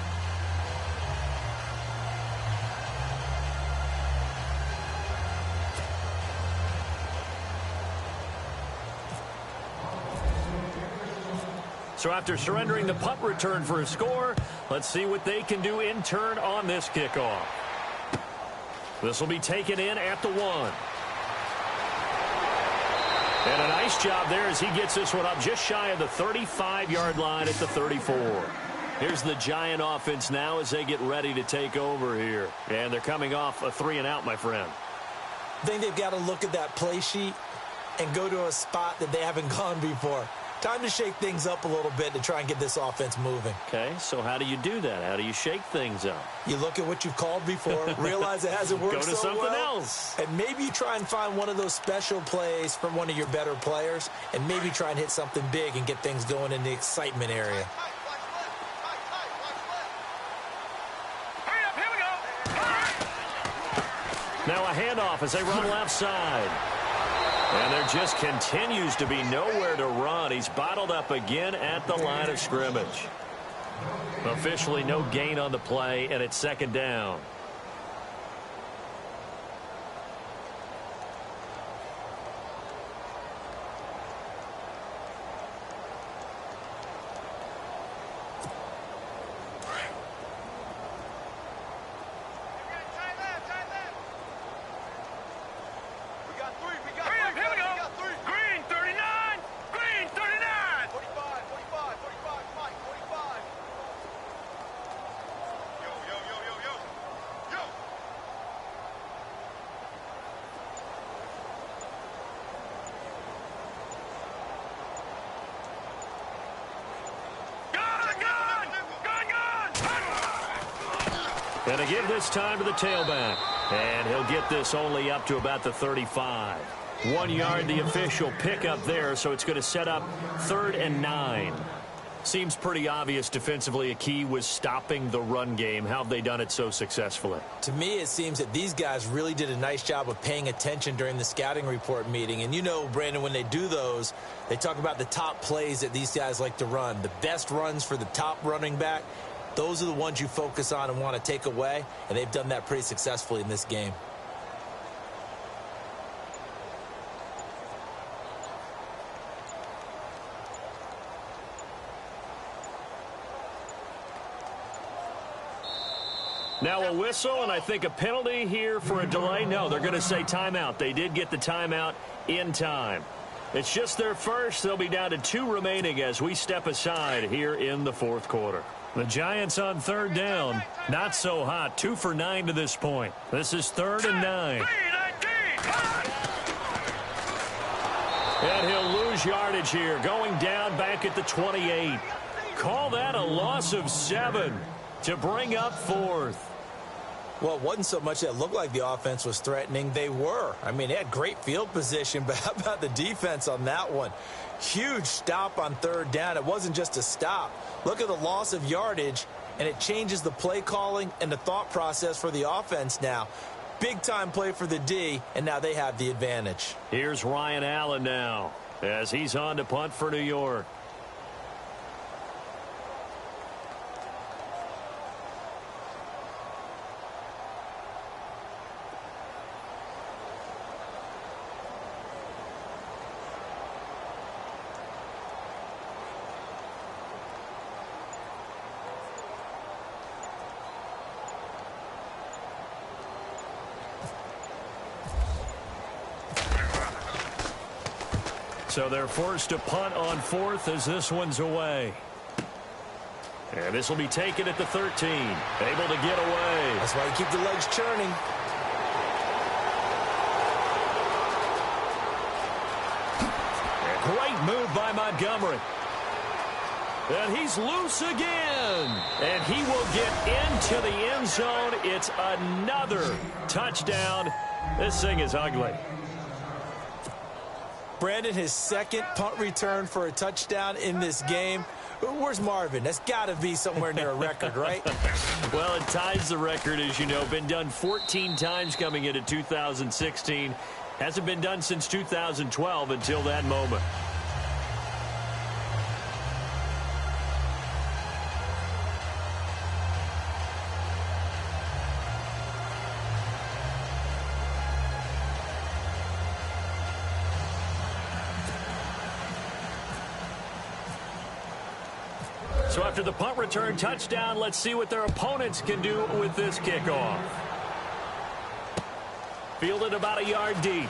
So after surrendering the punt return for a score, let's see what they can do in turn on this kickoff. This will be taken in at the 1. And a nice job there as he gets this one up just shy of the 35-yard line at the 34. Here's the Giant offense now as they get ready to take over here. And they're coming off a 3-and-out, my friend. I think they've got to look at that play sheet and go to a spot that they haven't gone before. Time to shake things up a little bit to try and get this offense moving. Okay, so how do you do that? How do you shake things up? You look at what you've called before, realize it hasn't worked Go to so something well, else. and maybe you try and find one of those special plays from one of your better players, and maybe try and hit something big and get things going in the excitement area. Now a handoff as they run left side. And there just continues to be nowhere to run. He's bottled up again at the line of scrimmage. Officially no gain on the play, and it's second down. And to give this time to the tailback. And he'll get this only up to about the 35. 1 yard, the official pickup there, so it's going to set up 3rd and 9. Seems pretty obvious defensively a key was stopping the run game. How have they done it so successfully? To me, it seems that these guys really did a nice job of paying attention during the scouting report meeting. And you know, Brandon, when they do those, they talk about the top plays that these guys like to run. The best runs for the top running back. Those are the ones you focus on and want to take away, and they've done that pretty successfully in this game. Now a whistle, and I think a penalty here for a delay. No, they're going to say timeout. They did get the timeout in time. It's just their first. They'll be down to 2 remaining as we step aside here in the 4th quarter. The Giants on 3rd down. Not so hot. 2 for 9 to this point. This is 3rd and 9. And he'll lose yardage here. Going down back at the 28. Call that a loss of 7 to bring up 4th. Well, it wasn't so much that it looked like the offense was threatening. They were. I mean, they had great field position, but how about the defense on that one? Huge stop on 3rd down. It wasn't just a stop. Look at the loss of yardage, and it changes the play calling and the thought process for the offense now. Big-time play for the D, and now they have the advantage. Here's Ryan Allen now as he's on to punt for New York. So they're forced to punt on 4th as this one's away. And this will be taken at the 13. Able to get away. That's why you keep the legs churning. A great move by Montgomery. And he's loose again. And he will get into the end zone. It's another touchdown. This thing is ugly. Brandon, his 2nd punt return for a touchdown in this game. Where's Marvin? That's got to be somewhere near a record, right? Well, it ties the record, as you know. Been done 14 times coming into 2016. Hasn't been done since 2012 until that moment. So after the punt return touchdown, let's see what their opponents can do with this kickoff. Fielded about a yard deep.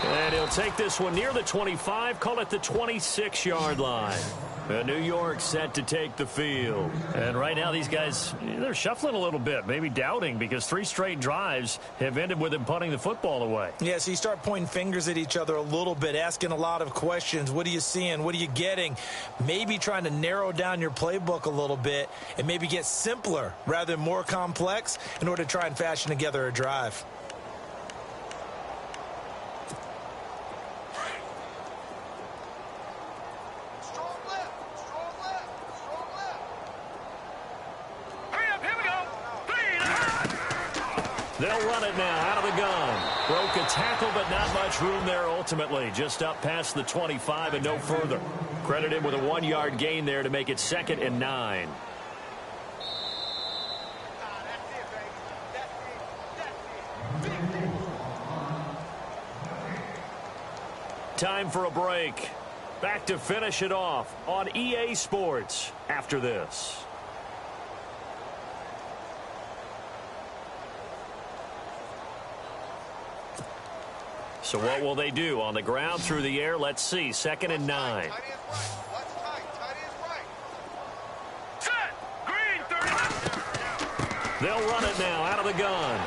And he'll take this one near the 25, call it the 26-yard line. New York set to take the field. And right now these guys, they're shuffling a little bit, maybe doubting, because 3 straight drives have ended with them punting the football away. Yeah, so you start pointing fingers at each other a little bit, asking a lot of questions. What are you seeing? What are you getting? Maybe trying to narrow down your playbook a little bit and maybe get simpler rather than more complex in order to try and fashion together a drive. They'll run it now out of the gun. Broke a tackle, but not much room there ultimately. Just up past the 25 and no further. Credited with a 1-yard gain there to make it 2nd and 9. Time for a break. Back to finish it off on EA Sports after this. So what will they do? On the ground, through the air, let's see. 2nd and 9. They'll run it now out of the gun.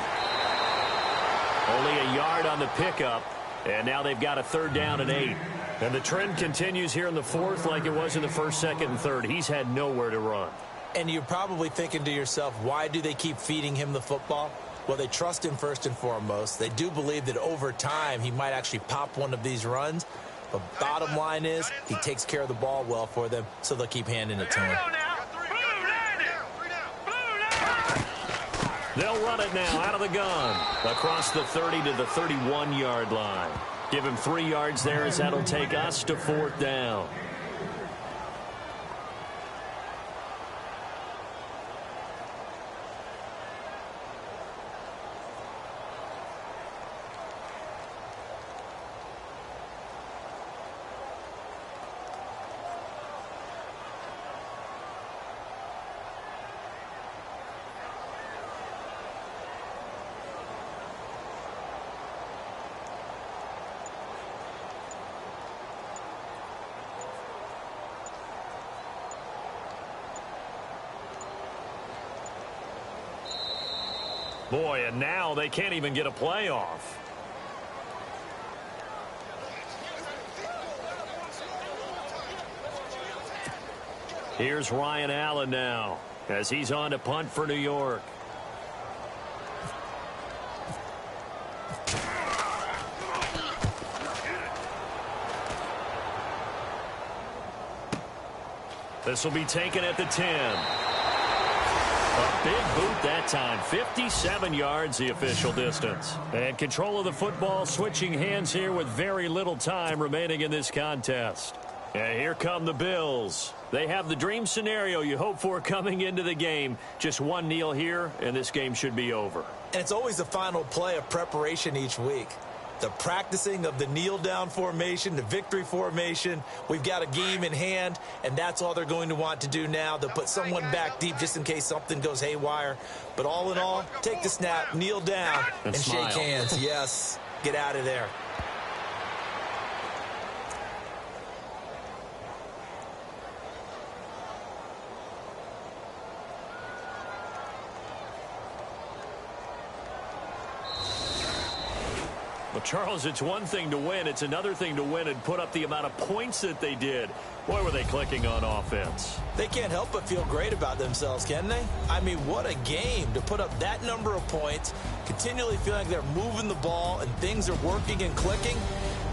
Only a yard on the pickup, and now they've got a 3rd down and 8. And the trend continues here in the 4th like it was in the 1st, 2nd, and 3rd. He's had nowhere to run. And you're probably thinking to yourself, why do they keep feeding him the football? Well, they trust him first and foremost. They do believe that over time he might actually pop one of these runs. But bottom line is he takes care of the ball well for them, so they'll keep handing it to him. They'll run it now out of the gun. Across the 30 to the 31-yard line. Give him 3 yards there as that'll take us to 4th down. Boy, and now they can't even get a play off. Here's Ryan Allen now as he's on to punt for New York. This will be taken at the 10. A big boot that time. 57 yards the official distance. And control of the football switching hands here with very little time remaining in this contest. And here come the Bills. They have the dream scenario you hope for coming into the game. Just one kneel here, and this game should be over. And it's always the final play of preparation each week. The practicing of the kneel-down formation, the victory formation. We've got a game in hand, and that's all they're going to want to do now. They'll put someone back deep just in case something goes haywire. But all in all, take the snap, kneel down, and shake hands. Yes, get out of there. Well, Charles, it's one thing to win. It's another thing to win and put up the amount of points that they did. Boy, were they clicking on offense. They can't help but feel great about themselves, can they? I mean, what a game to put up that number of points, continually feeling like they're moving the ball and things are working and clicking.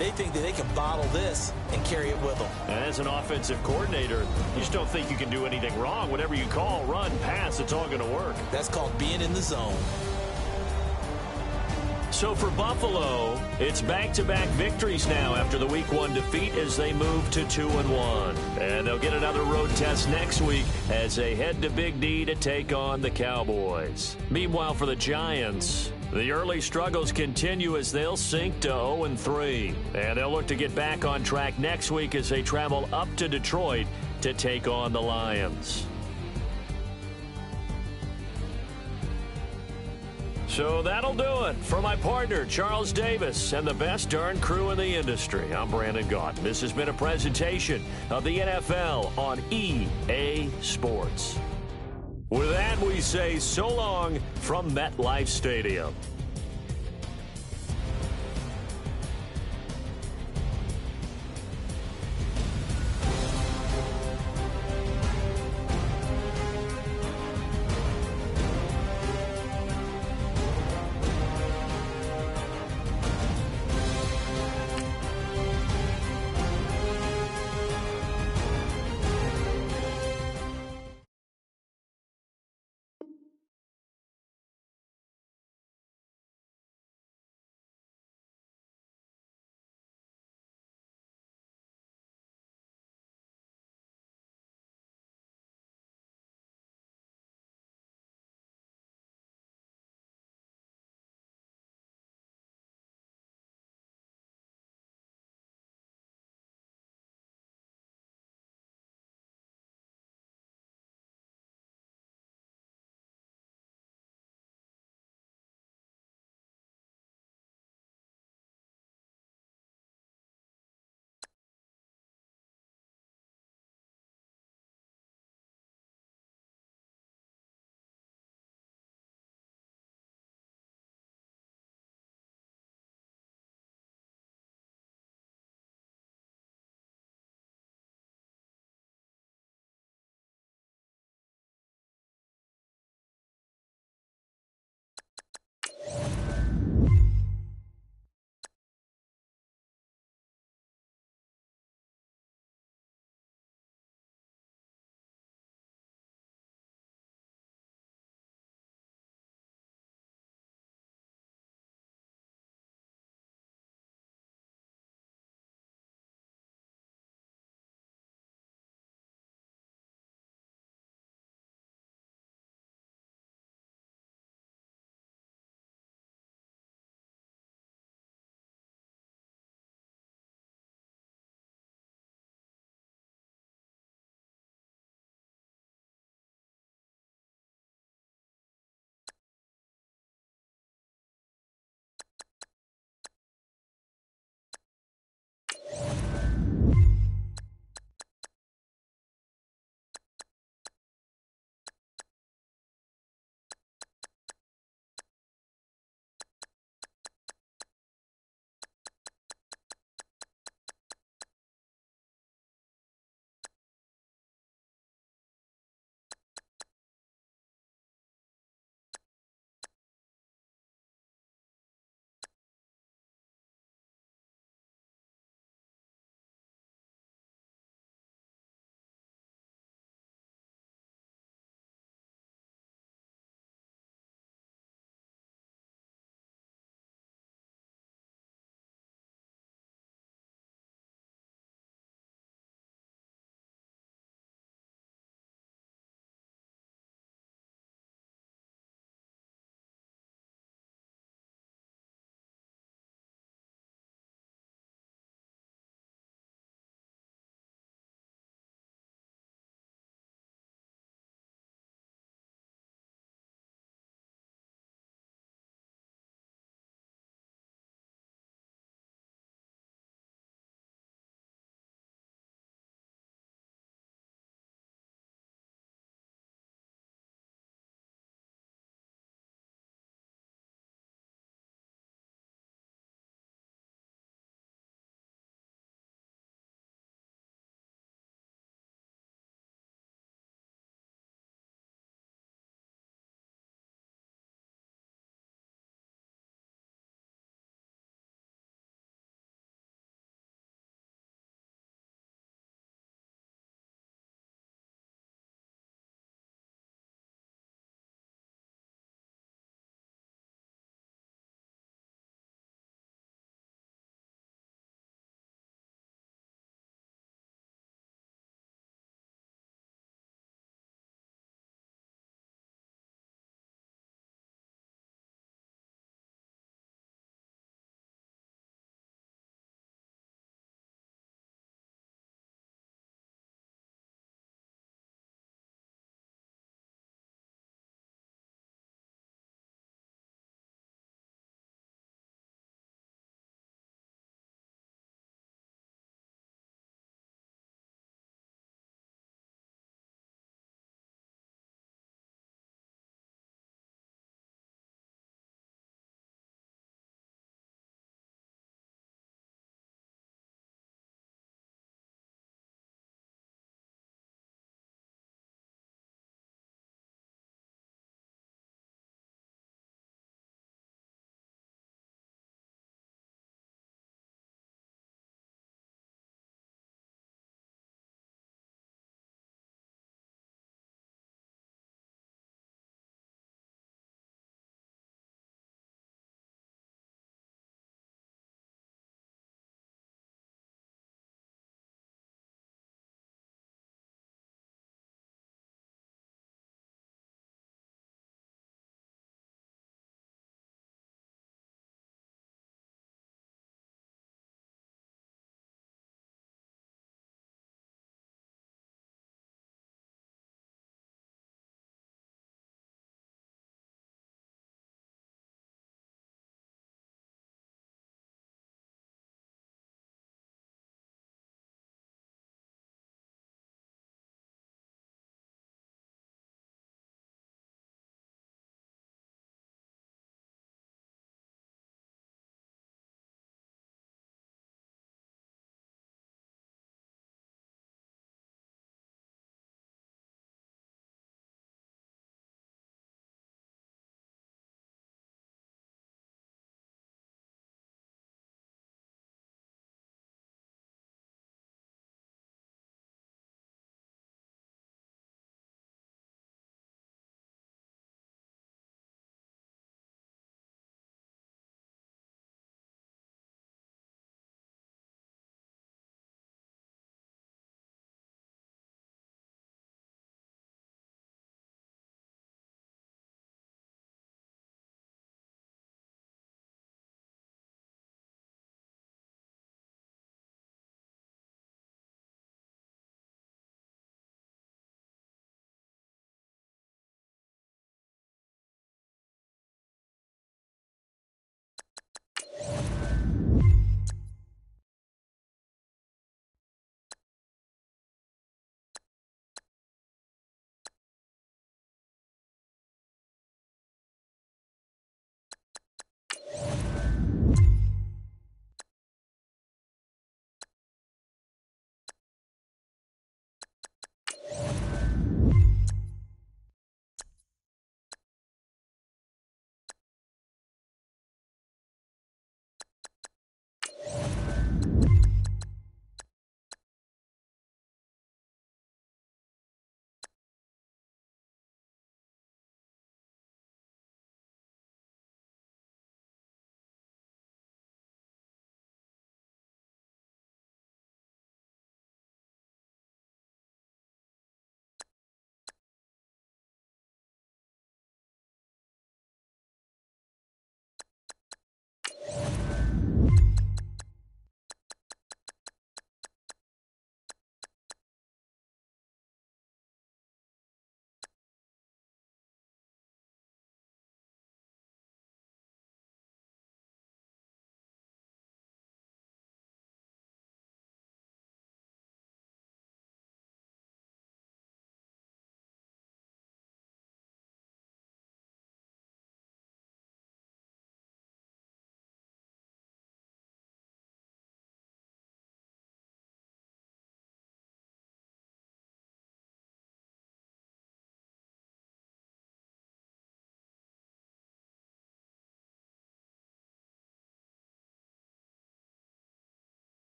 They think that they can bottle this and carry it with them. And as an offensive coordinator, you just don't think you can do anything wrong. Whatever you call, run, pass, it's all going to work. That's called being in the zone. So for Buffalo, it's back-to-back victories now after the Week 1 defeat as they move to 2-1. And they'll get another road test next week as they head to Big D to take on the Cowboys. Meanwhile, for the Giants, the early struggles continue as they'll sink to 0-3. And they'll look to get back on track next week as they travel up to Detroit to take on the Lions. So that'll do it. For my partner, Charles Davis, and the best darn crew in the industry, I'm Brandon Gaudin. This has been a presentation of the NFL on EA Sports. With that, we say so long from MetLife Stadium.